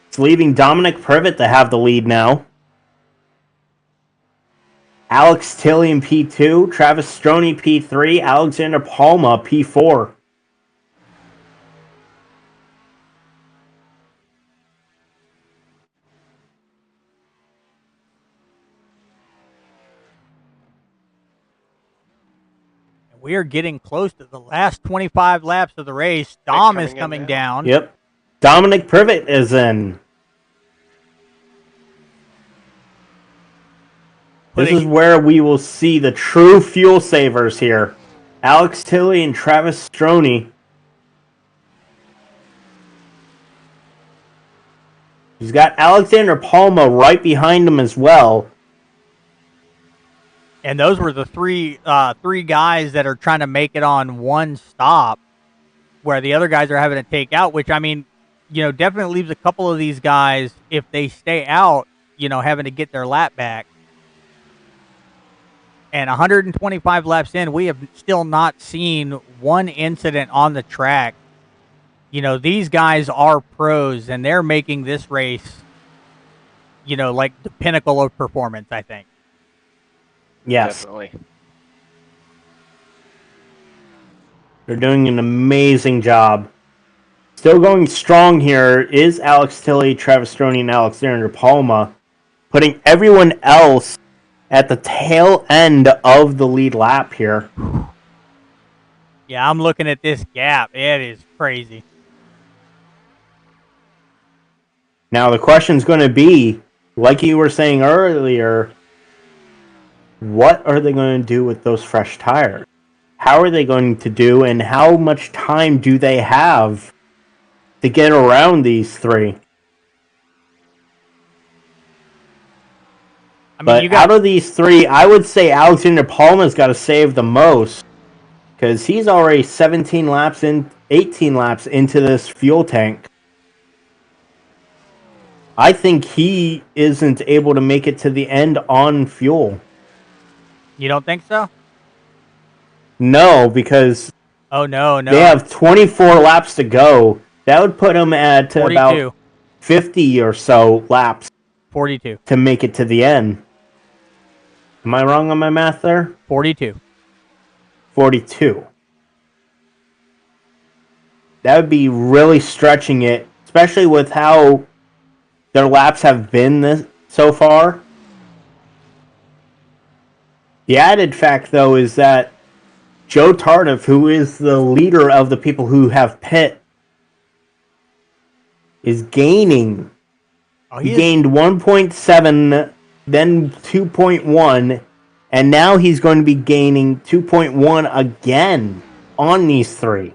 B: It's leaving Dominic Privet to have the lead now. Alex Tilley in P2, Travis Stroney P3, Alexander Palma P4.
A: We are getting close to the last 25 laps of the race. Dom is coming down.
B: Yep. Dominic Privet is in. This is where we will see the true fuel savers here. Alex Tilley and Travis Stroney. He's got Alexander Palma right behind him as well.
A: And those were the three guys that are trying to make it on one stop, where the other guys are having to take out, which, I mean, definitely leaves a couple of these guys, if they stay out, having to get their lap back. And 125 laps in, we have still not seen one incident on the track. These guys are pros, and they're making this race, like the pinnacle of performance, I think.
B: Yes.
C: Definitely.
B: They're doing an amazing job. Still going strong here is Alex Tilley, Travis Stroney, and Alexander Palma, putting everyone else at the tail end of the lead lap here.
A: Yeah, I'm looking at this gap. It is crazy.
B: Now the question's going to be, like you were saying earlier, what are they going to do with those fresh tires? How are they going to do, and how much time do they have to get around these three?
A: I mean,
B: out of these three, I would say Alexander Palma's got to save the most, because he's already 18 laps into this fuel tank. I think he isn't able to make it to the end on fuel.
A: You don't think so?
B: No, because
A: no.
B: They have 24 laps to go. That would put him at
A: 42.
B: About 50 or so laps.
A: 42.
B: To make it to the end. Am I wrong on my math there?
A: 42.
B: 42. That would be really stretching it, especially with how their laps have been so far. The added fact, though, is that Joe Tardif, who is the leader of the people who have pit, is gaining. He gained 1.7, then 2.1, and now he's going to be gaining 2.1 again on these three.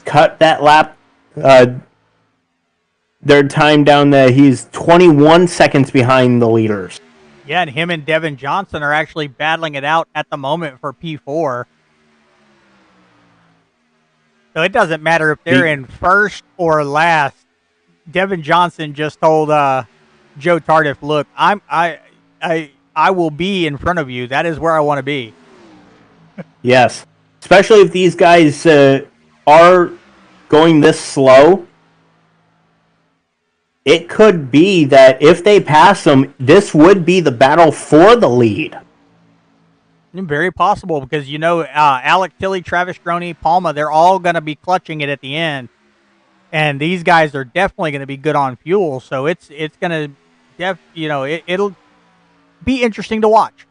B: Cut that lap, their time down there. He's 21 seconds behind the leaders.
A: Yeah, and him and Devin Johnson are actually battling it out at the moment for P4. So it doesn't matter if they're in first or last. Devin Johnson just told Joe Tardif, "Look, I will be in front of you. That is where I want to be."
B: Yes, especially if these guys are going this slow. It could be that if they pass them, this would be the battle for the lead.
A: Very possible, because Alec Tilley, Travis Stroney, Palma, they're all going to be clutching it at the end, and these guys are definitely going to be good on fuel. So it's going to it'll be interesting to watch.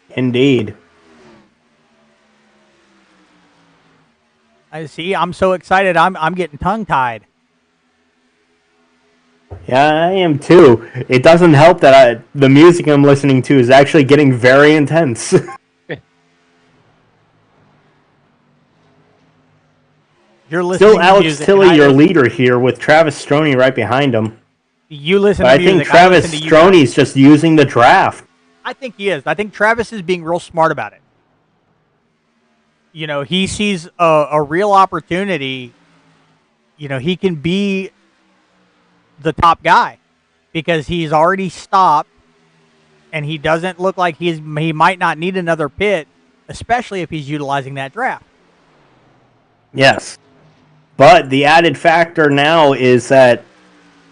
B: Indeed.
A: I see. I'm so excited. I'm getting tongue tied.
B: Yeah, I am too. It doesn't help that the music I'm listening to is actually getting very intense.
A: You're listening
B: Still Alex Tilley, your leader here, with Travis Stroney right behind him.
A: You listen
B: but
A: to music.
B: I think Travis Stroney's just using the draft.
A: I think he is. I think Travis is being real smart about it. He sees a real opportunity. He can be the top guy because he's already stopped, and he doesn't look like he might not need another pit, especially if he's utilizing that draft.
B: Yes. But the added factor now is that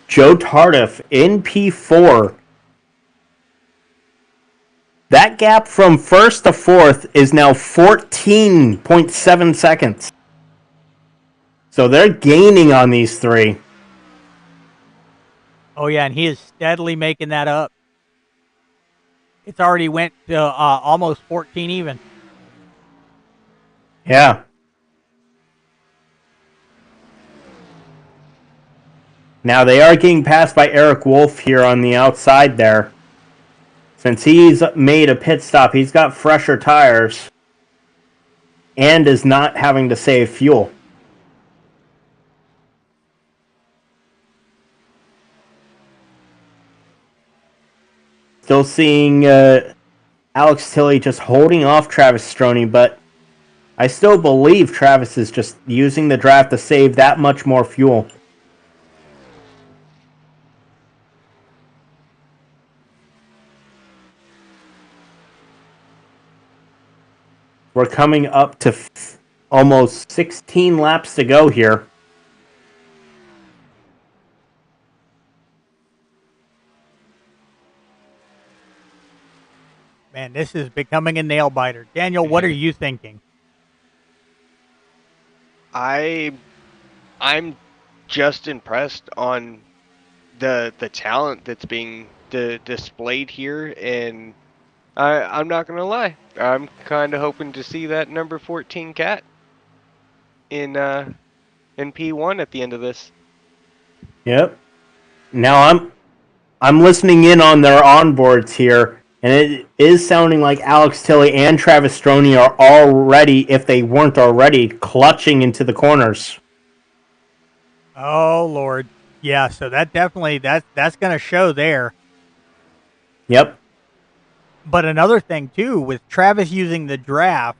B: Joe Tardif in P4, that gap from first to fourth is now 14.7 seconds. So they're gaining on these three.
A: Oh, yeah, and he is steadily making that up. It's already went to almost 14 even.
B: Yeah. Now they are getting passed by Eric Wolf here on the outside there. Since he's made a pit stop, he's got fresher tires and is not having to save fuel. Still seeing Alex Tilley just holding off Travis Stroney, but I still believe Travis is just using the draft to save that much more fuel. We're coming up to almost 16 laps to go here.
A: Man, this is becoming a nail biter. Daniel, what are you thinking?
C: I'm just impressed on the talent that's being displayed here, and I'm not gonna lie, I'm kind of hoping to see that number 14 cat in P1 at the end of this.
B: Yep. Now I'm listening in on their onboards here, and it is sounding like Alex Tilley and Travis Stroney are already, if they weren't already, clutching into the corners.
A: Oh Lord, yeah. So that definitely that's going to show there.
B: Yep.
A: But another thing too, with Travis using the draft,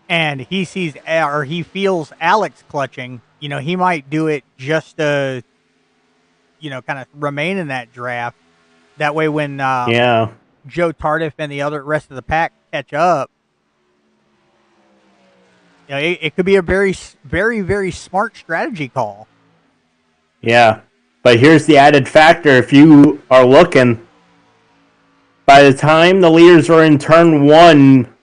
A: and he sees or he feels Alex clutching, you know, he might do it just to, you know, kind of remain in that draft. That way, when Joe Tardif and the rest of the pack catch up, you know, it could be a very, very, very smart strategy call.
B: Yeah. But here's the added factor. If you are looking, by the time the leaders are in turn 1,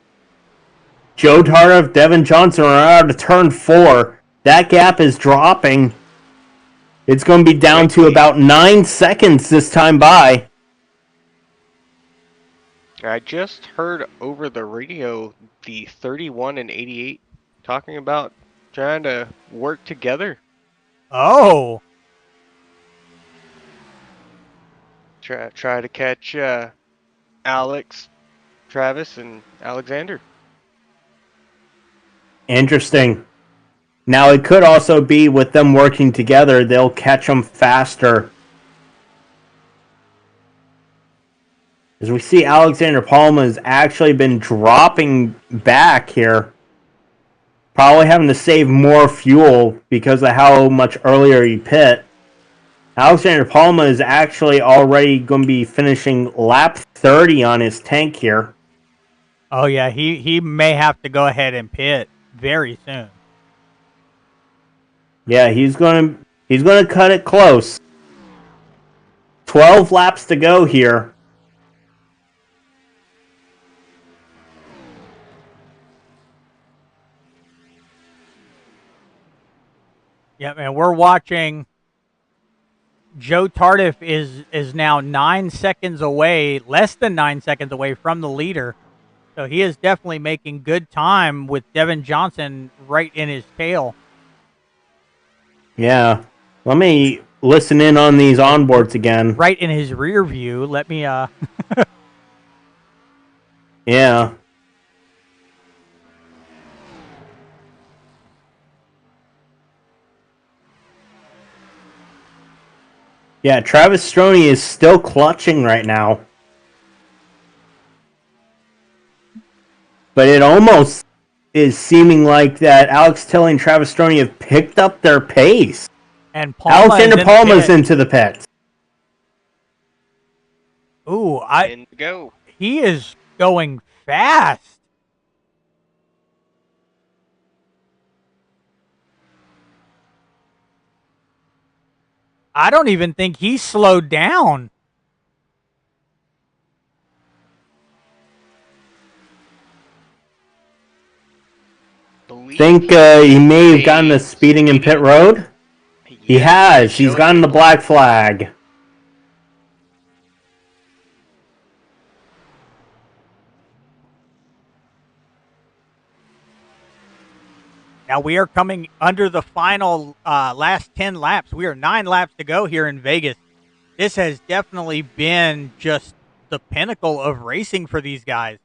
B: Joe Tardif, Devin Johnson are out of turn 4. That gap is dropping. It's going to be down to about 9 seconds this time by.
C: I just heard over the radio the 31 and 88 talking about trying to work together.
A: Oh.
C: Try to catch Alex, Travis, and Alexander.
B: Interesting. Now, it could also be with them working together, they'll catch them faster. As we see, Alexander Palma has actually been dropping back here. Probably having to save more fuel because of how much earlier he pit. Alexander Palma is actually already going to be finishing lap 30 on his tank here.
A: Oh yeah, he may have to go ahead and pit very soon.
B: Yeah, he's going to cut it close. 12 laps to go here.
A: Yeah, man, we're watching. Joe Tardif is now 9 seconds away, less than 9 seconds away from the leader. So he is definitely making good time with Devin Johnson right in his tail.
B: Yeah. Let me listen in on these onboards again.
A: Right in his rear view. Let me
B: Yeah. Yeah, Travis Stroney is still clutching right now. But it almost is seeming like that Alex Tilley and Travis Stroney have picked up their pace.
A: And
B: Alexander Palma's into the pit.
A: Ooh,
C: Go.
A: He is going fast. I don't even think he slowed down.
B: Think he may have gotten the speeding in pit road? He has. He's gotten the black flag.
A: Now we are coming under the final last 10 laps. We are 9 laps to go here in Vegas. This has definitely been just the pinnacle of racing for these guys.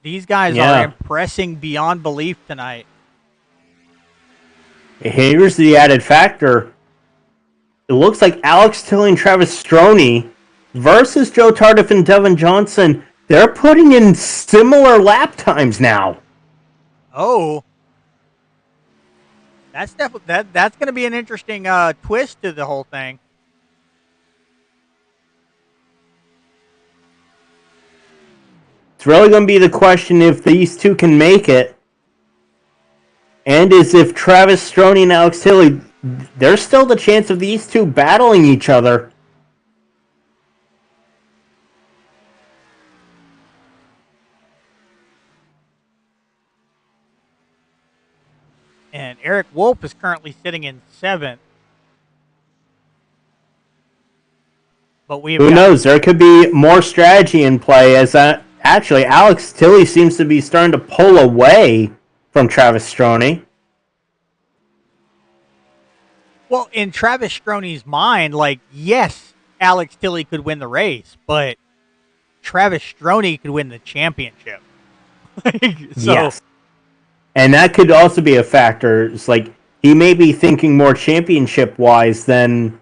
A: These guys are impressing beyond belief tonight.
B: Here's the added factor. It looks like Alex Tilley and Travis Stroney versus Joe Tardif and Devin Johnson, they're putting in similar lap times now.
A: Oh. That's going to be an interesting twist to the whole thing.
B: It's really going to be the question if these two can make it. And is if Travis Stroney and Alex Tilley, there's still the chance of these two battling each other.
A: And Eric Wolf is currently sitting in 7th. But
B: who knows? There could be more strategy in play as actually Alex Tilley seems to be starting to pull away from Travis Stroney.
A: Well, in Travis Stroney's mind, yes, Alex Tilley could win the race, but Travis Stroney could win the championship.
B: Yes. And that could also be a factor. It's like he may be thinking more championship-wise than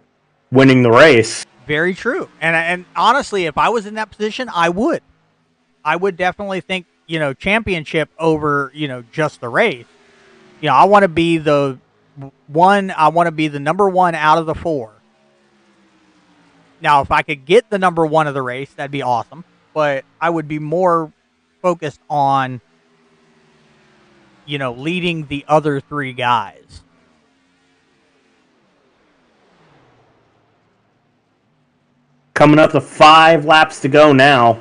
B: winning the race.
A: Very true. And honestly, if I was in that position, I would. I would definitely think, championship over, just the race. I want to be the number 1 out of the 4. Now, if I could get the number 1 of the race, that'd be awesome. But I would be more focused on, leading the other 3 guys.
B: Coming up to 5 laps to go now.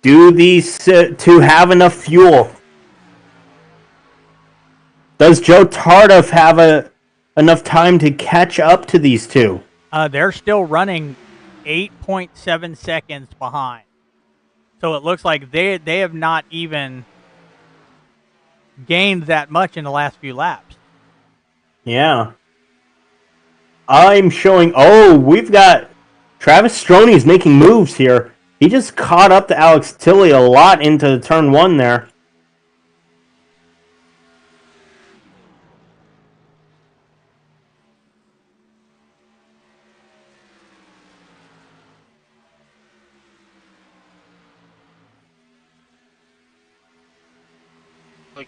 B: Do these two have enough fuel? Does Joe Tardif have enough time to catch up to these two?
A: They're still running 8.7 seconds behind. So it looks like they have not even gained that much in the last few laps.
B: Yeah. I'm showing... we've got... Travis Stroney's making moves here. He just caught up to Alex Tilley a lot into turn 1 there.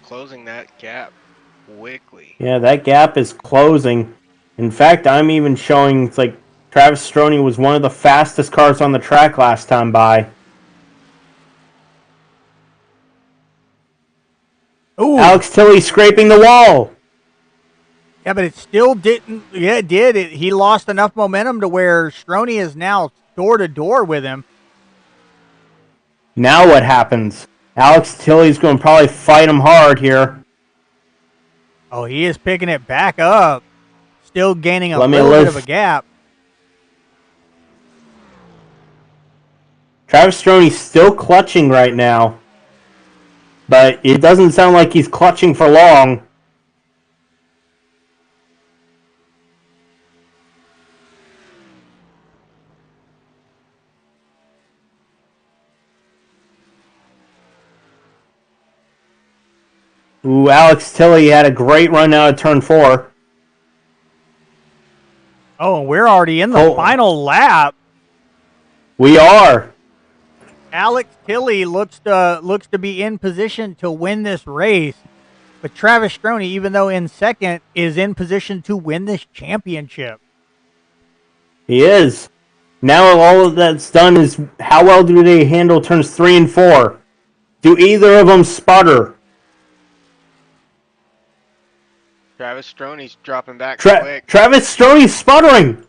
C: Closing that gap quickly.
B: Yeah, that gap is closing. In fact, I'm even showing it's like Travis Stroney was one of the fastest cars on the track last time by.
A: Ooh.
B: Alex Tilley scraping the wall.
A: Yeah, but it still didn't. Yeah, it did. He lost enough momentum to where Stroney is now door to door with him.
B: Now what happens? Alex Tilley's going to probably fight him hard here.
A: Oh, he is picking it back up. Still gaining a little bit of a gap.
B: Travis Stroney's still clutching right now. But it doesn't sound like he's clutching for long. Ooh, Alex Tilley had a great run out of turn 4.
A: Oh, we're already in the final lap.
B: We are.
A: Alex Tilley looks to be in position to win this race. But Travis Stroney, even though in second, is in position to win this championship.
B: He is. Now all that's done is how well do they handle turns 3 and 4? Do either of them sputter?
C: Travis Stroney's dropping back quick.
B: Travis Stroney's sputtering.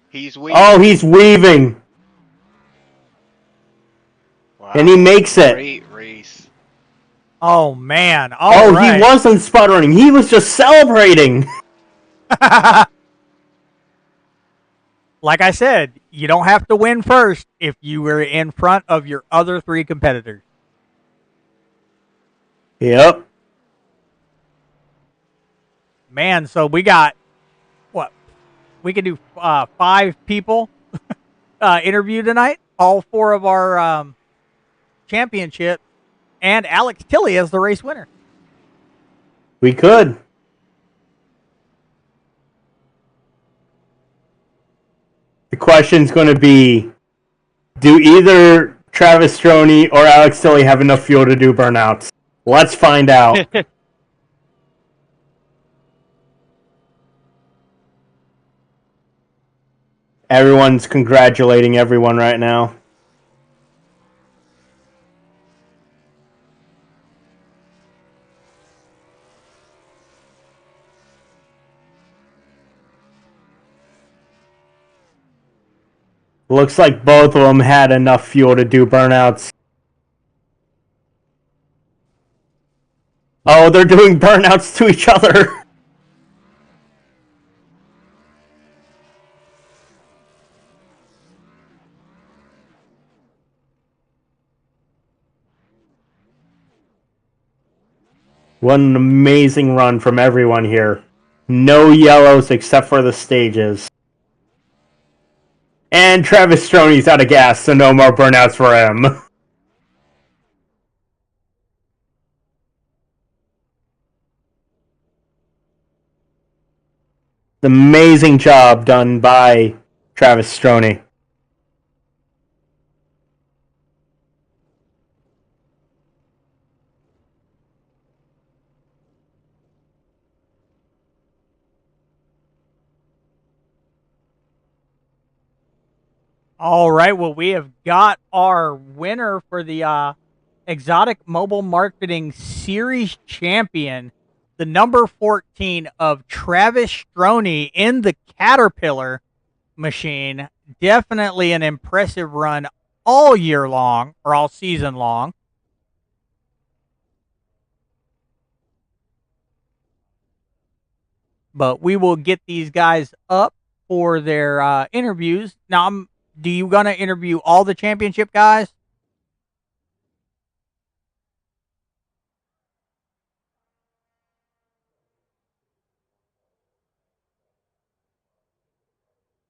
C: He's weaving.
B: Oh, he's weaving.
C: Wow.
B: And he makes it.
C: Great race.
A: Oh, man.
B: He wasn't sputtering. He was just celebrating.
A: like I said, you don't have to win first if you were in front of your other 3 competitors.
B: Yep.
A: Man, so we got what? We can do 5 people interview tonight. All 4 of our championship, and Alex Tilley as the race winner.
B: We could. The question's going to be, do either Travis Stroney or Alex Tilley have enough fuel to do burnouts? Let's find out. Everyone's congratulating everyone right now. Looks like both of them had enough fuel to do burnouts. Oh, they're doing burnouts to each other. What an amazing run from everyone here. No yellows except for the stages. And Travis Stroney's out of gas, so no more burnouts for him. Amazing job done by Travis Stroney.
A: All right, well, we have got our winner for the Exotic Mobile Marketing Series champion, the number 14 of Travis Stroney in the Caterpillar machine. Definitely an impressive run all year long, or all season long. But we will get these guys up for their interviews. Now, do you gonna interview all the championship guys?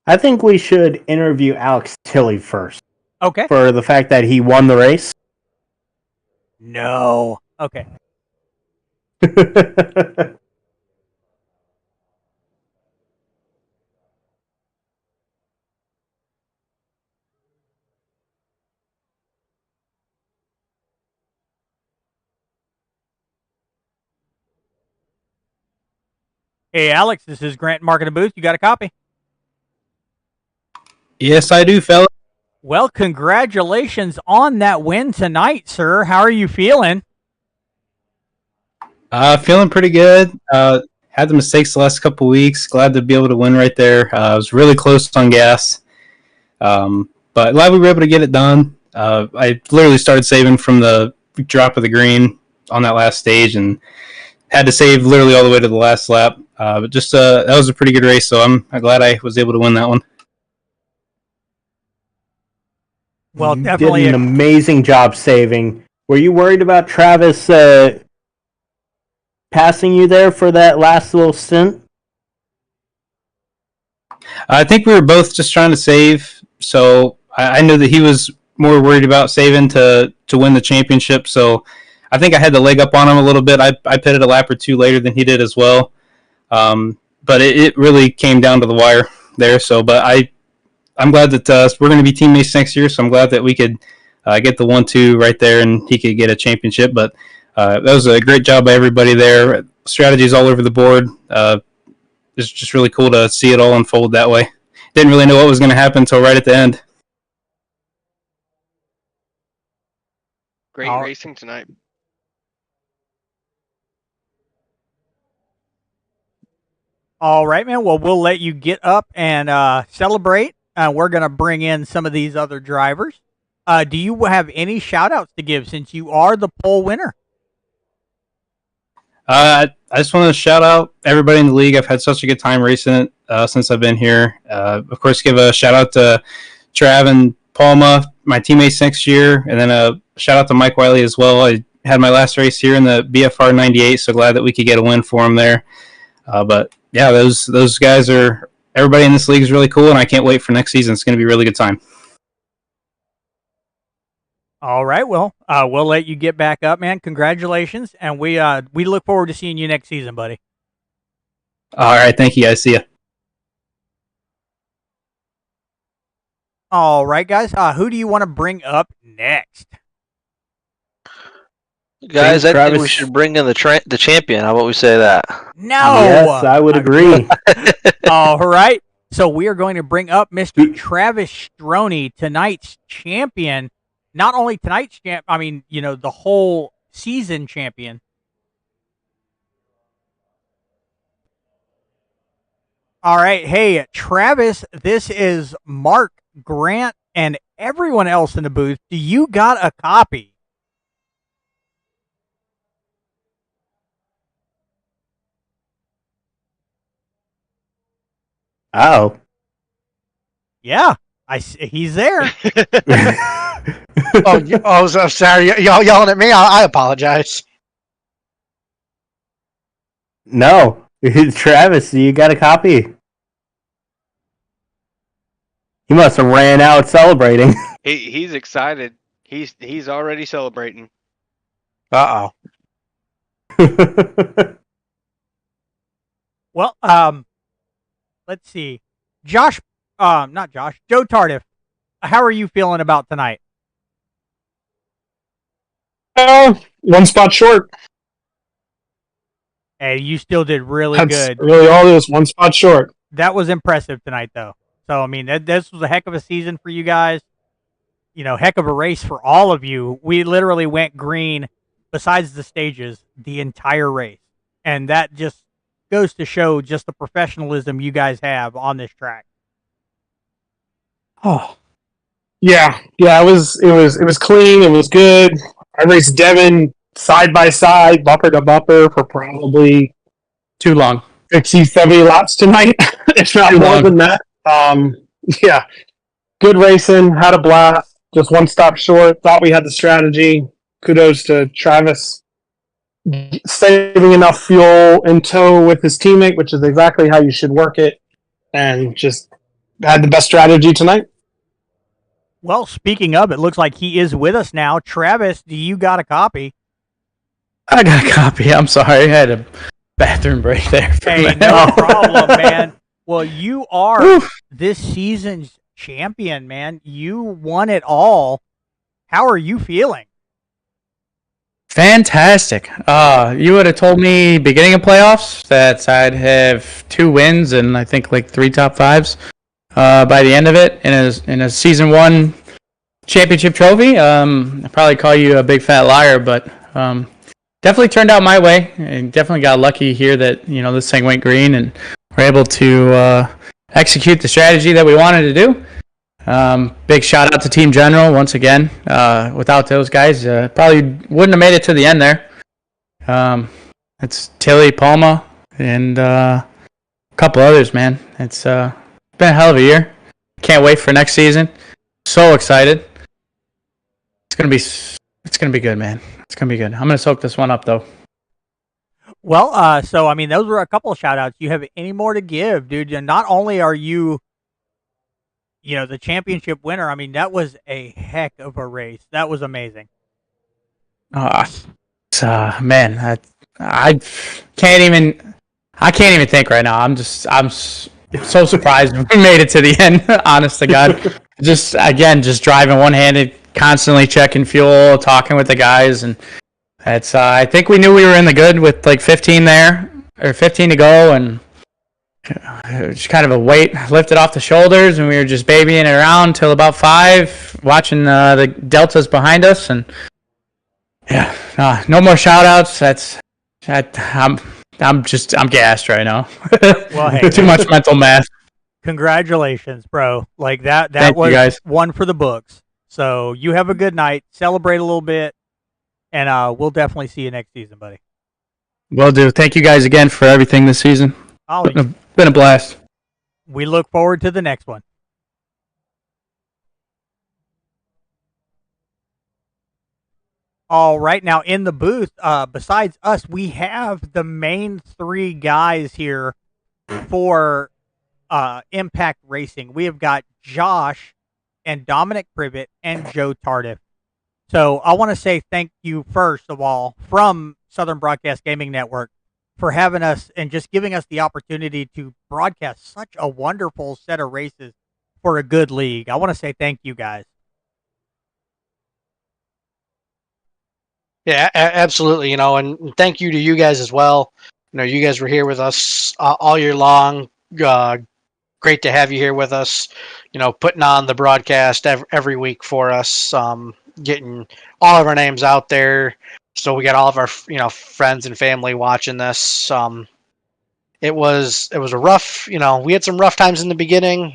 B: I think we should interview Alex Tilley first.
A: Okay.
B: For the fact that he won the race.
A: No. Okay. Hey, Alex, this is Grant Marketing Booth. You got a copy?
I: Yes, I do, fella.
A: Well, congratulations on that win tonight, sir. How are you feeling?
I: Feeling pretty good. Had the mistakes the last couple weeks. Glad to be able to win right there. I was really close on gas, but glad we were able to get it done. I literally started saving from the drop of the green on that last stage and had to save literally all the way to the last lap. But just that was a pretty good race, so I'm glad I was able to win that one.
A: Well,
B: you
A: definitely
B: did an amazing job saving. Were you worried about Travis passing you there for that last little stint?
I: I think we were both just trying to save, so I knew that he was more worried about saving to win the championship, so I think I had the leg up on him a little bit. I pitted a lap or two later than he did as well, but it really came down to the wire there. So, but I'm glad that we're going to be teammates next year, so I'm glad that we could get the 1-2 right there and he could get a championship. But that was a great job by everybody there. Strategies all over the board. It's just really cool to see it all unfold that way. Didn't really know what was going to happen until right at the end.
C: Great racing tonight.
A: All right, man. Well, we'll let you get up and celebrate. We're going to bring in some of these other drivers. Do you have any shout-outs to give since you are the pole winner?
I: I just want to shout out everybody in the league. I've had such a good time racing it. since I've been here. Of course, give a shout out to Trav and Palma, my teammates next year, and then a shout out to Mike Wyle as well. I had my last race here in the BFR 98, so glad that we could get a win for him there. But yeah, those guys are, everybody in this league is really cool, and I can't wait for next season. It's going to be a really good time.
A: All right, well, we'll let you get back up, man. Congratulations, and we look forward to seeing you next season, buddy.
I: All right, thank you guys. See ya.
A: All right, guys. Who do you want to bring up next?
J: Guys, I think
B: Travis.
J: we should bring in the champion. How about we say that?
A: No.
B: Yes, I would agree.
A: All right. So we are going to bring up Mr. Travis Stroney, tonight's champion. Not only tonight's champ, I mean, the whole season champion. All right. Hey, Travis, this is Mark, Grant, and everyone else in the booth. Do you got a copy?
B: Oh.
A: Yeah, he's there.
K: I'm sorry. Y'all yelling at me? I apologize.
B: No. Travis, you got a copy? He must have ran out celebrating.
C: He's excited. He's already celebrating.
K: Uh-oh.
A: Well, let's see. Joe Tardif, how are you feeling about tonight?
H: One spot short.
A: Hey, you still did really
H: That's
A: good.
H: really all it is, one spot short.
A: That was impressive tonight, though. So, I mean, this was a heck of a season for you guys. Heck of a race for all of you. We literally went green, besides the stages, the entire race. And that just goes to show just the professionalism you guys have on this track.
H: Oh, yeah. It was clean. It was good. I raced Devin side by side, bumper to bumper for probably
E: Too long.
H: 60, 70 laps tonight, if not
E: Too
H: more
E: long.
H: than that. Yeah, good racing. Had a blast. Just one stop short. Thought we had the strategy. Kudos to Travis saving enough fuel in tow with his teammate, which is exactly how you should work it, and just had the best strategy tonight.
A: Well, speaking of, it looks like he is with us now. Travis, do you got a copy?
E: I got a copy. I'm sorry. I had a bathroom break there.
A: Hey, no problem, man. Well, you are this season's champion, man. You won it all. How are you feeling?
E: Fantastic. You would have told me beginning of playoffs that I'd have 2 wins and I think like 3 top 5s by the end of it in a season 1 championship trophy. I'd probably call you a big fat liar, but definitely turned out my way. And definitely got lucky here that this thing went green and we're able to execute the strategy that we wanted to do. Big shout out to Team General once again. Without those guys, probably wouldn't have made it to the end there. It's Tilly, Palma, and a couple others, man. It's been a hell of a year. Can't wait for next season. So excited. It's gonna be good, man. It's gonna be good. I'm gonna soak this one up though.
A: Well, so I mean, those were a couple of shout outs. You have any more to give, dude? And not only are you, the championship winner, I mean, that was a heck of a race. That was amazing.
E: Man, I can't even think right now. I'm so surprised we made it to the end. Honest to God, just driving one-handed, constantly checking fuel, talking with the guys, and that's. I think we knew we were in the good with like 15 there or 15 to go, and just kind of a weight lifted off the shoulders, and we were just babying it around till about 5, watching the deltas behind us, and yeah, no more shout outs. I'm gassed right now.
A: Well, hey,
E: too much mental math.
A: Congratulations, bro. Like that
E: Thank
A: was
E: you guys.
A: one for the books. So you have a good night, celebrate a little bit, and we'll definitely see you next season, buddy.
E: Will do. Thank you guys again for everything this season.
A: Ollie.
E: Been a blast.
A: we look forward to the next one. All right, now in the booth, besides us, we have the main three guys here for Impact Racing. We have got Josh and Dominic Privet and Joe Tardif. So I want to say thank you first of all from Southern Broadcast Gaming Network for having us and just giving us the opportunity to broadcast such a wonderful set of races for a good league. I want to say thank you guys.
K: Yeah, absolutely. And thank you to you guys as well. You guys were here with us all year long. Great to have you here with us. Putting on the broadcast every week for us. Getting all of our names out there. So we got all of our friends and family watching this. It was a rough. We had some rough times in the beginning.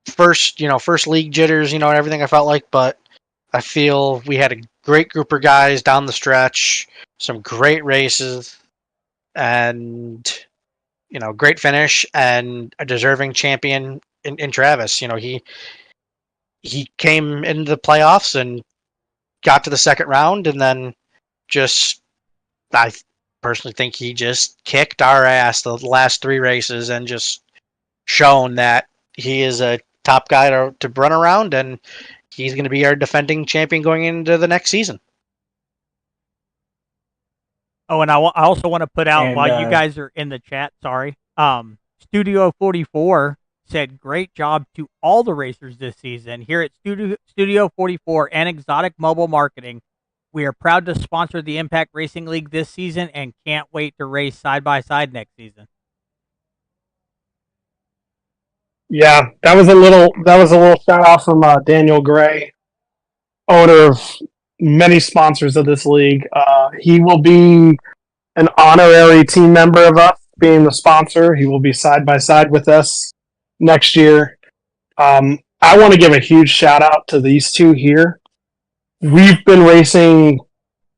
K: First league jitters. And everything I felt like, but I feel we had a great group of guys down the stretch, some great races, and great finish, and a deserving champion in Travis. He came into the playoffs and got to the second round, and then I personally think he just kicked our ass the last three races and just shown that he is a top guy to run around, and he's going to be our defending champion going into the next season.
A: Oh, and I also want to put out while you guys are in the chat, sorry, Studio 44 said, great job to all the racers this season. Here at Studio 44 and Exotic Mobile Marketing, we are proud to sponsor the Impact Racing League this season and can't wait to race side by side next season.
H: Yeah, that was a little shout out from Daniel Gray, owner of many sponsors of this league. He will be an honorary team member of us, being the sponsor. He will be side by side with us next year. I want to give a huge shout out to these two here. We've been racing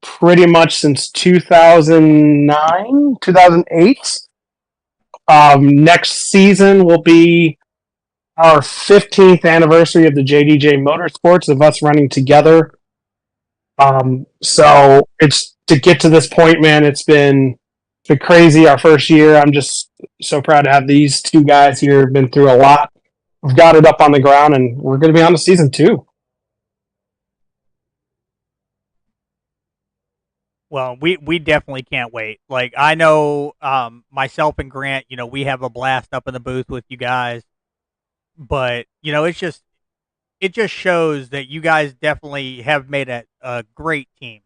H: pretty much since 2009, 2008. Next season will be our 15th anniversary of the JDJ Motorsports, of us running together. So it's to get to this point, man, it's been crazy. Our first year, I'm just so proud to have these two guys here. Been through a lot. We've got it up on the ground, and we're going to be on to season 2.
A: Well, we definitely can't wait. Like, I know myself and Grant, we have a blast up in the booth with you guys. But, it just shows that you guys definitely have made a great team,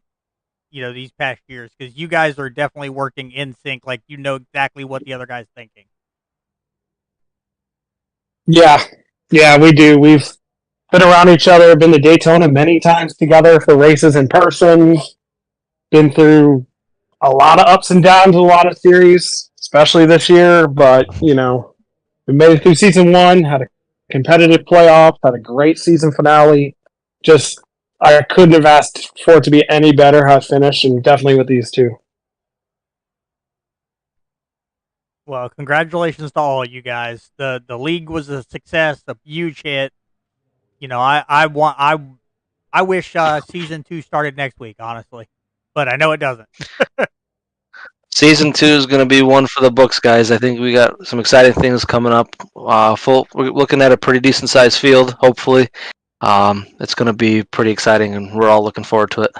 A: these past years, because you guys are definitely working in sync. Like, you know exactly what the other guy's thinking.
H: Yeah, we do. We've been around each other, been to Daytona many times together for races in person, been through a lot of ups and downs, a lot of series, especially this year. But, we made it through season 1, had a competitive playoff, had a great season finale. Just, I couldn't have asked for it to be any better how it finished, and definitely with these two.
A: Well, congratulations to all you guys. The league was a success, a huge hit. I wish season 2 started next week, honestly, but I know it doesn't.
J: Season 2 is going to be one for the books, guys. I think we got some exciting things coming up. We're looking at a pretty decent sized field, hopefully. It's going to be pretty exciting, and we're all looking forward to it.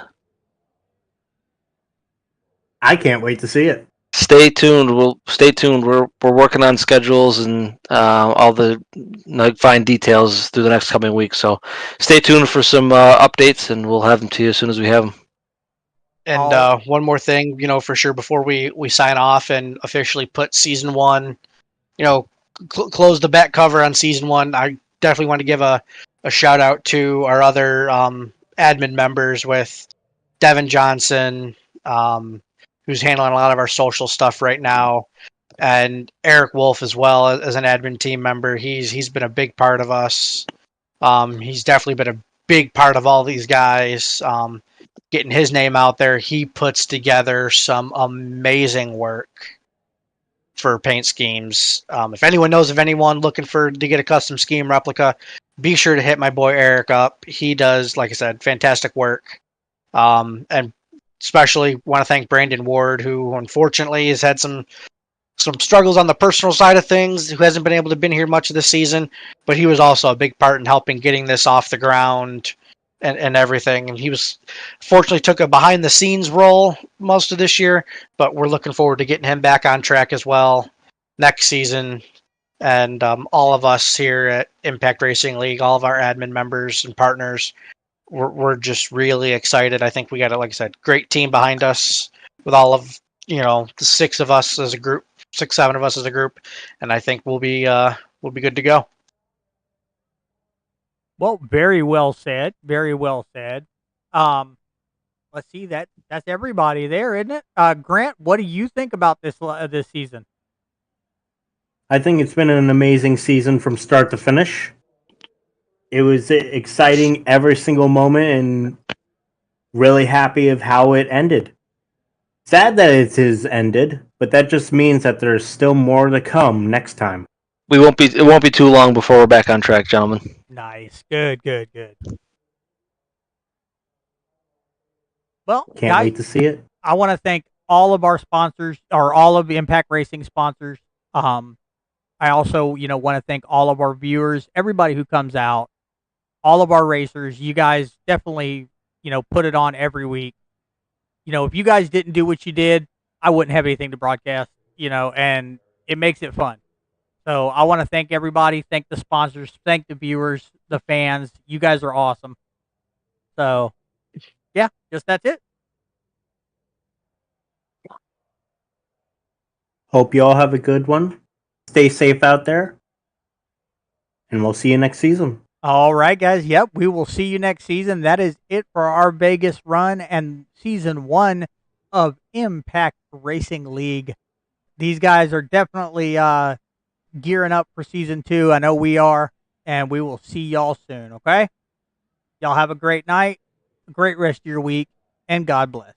B: I can't wait to see it.
J: Stay tuned. Stay tuned. We're working on schedules and all the fine details through the next coming weeks. So stay tuned for some updates, and we'll have them to you as soon as we have them.
K: And one more thing, for sure, before we sign off and officially put season 1, close the back cover on season 1, I definitely want to give a shout out to our other admin members, with Devin Johnson, who's handling a lot of our social stuff right now, and Eric Wolf as well as an admin team member. He's been a big part of us. He's definitely been a big part of all these guys. Getting his name out there, he puts together some amazing work. for paint schemes. If anyone knows of anyone looking to get a custom scheme replica, be sure to hit my boy Eric up. He does, like I said, fantastic work. And especially want to thank Brandon Ward, who unfortunately has had some struggles on the personal side of things, who hasn't been able to been here much of the season, but he was also a big part in helping getting this off the ground and everything. And he was fortunately took a behind the scenes role most of this year, but we're looking forward to getting him back on track as well next season. And all of us here at Impact Racing League, all of our admin members and partners, we're just really excited. I think we got, like I said, great team behind us with all of, the 6 of us as a group, 7 of us as a group, and I think we'll be good to go.
A: Well, very well said. Very well said. Let's see, that's everybody there, isn't it? Grant, what do you think about this season?
B: I think it's been an amazing season from start to finish. It was exciting every single moment, and really happy of how it ended. Sad that it is ended, but that just means that there's still more to come next time.
J: It won't be too long before we're back on track, gentlemen.
A: Nice. Good. Well,
B: Can't wait to see it.
A: I want to thank all of our sponsors, or all of the Impact Racing sponsors. I also, want to thank all of our viewers, everybody who comes out, all of our racers. You guys definitely, put it on every week. If you guys didn't do what you did, I wouldn't have anything to broadcast, and it makes it fun. So I want to thank everybody, thank the sponsors, thank the viewers, the fans. You guys are awesome. So, yeah, just that's it.
B: Hope you all have a good one. Stay safe out there. And we'll see you next season.
A: All right, guys. Yep, we will see you next season. That is it for our Vegas run and season 1 of Impact Racing League. These guys are definitely gearing up for season 2. I know we are, and we will see y'all soon, okay? Y'all have a great night, a great rest of your week, and God bless.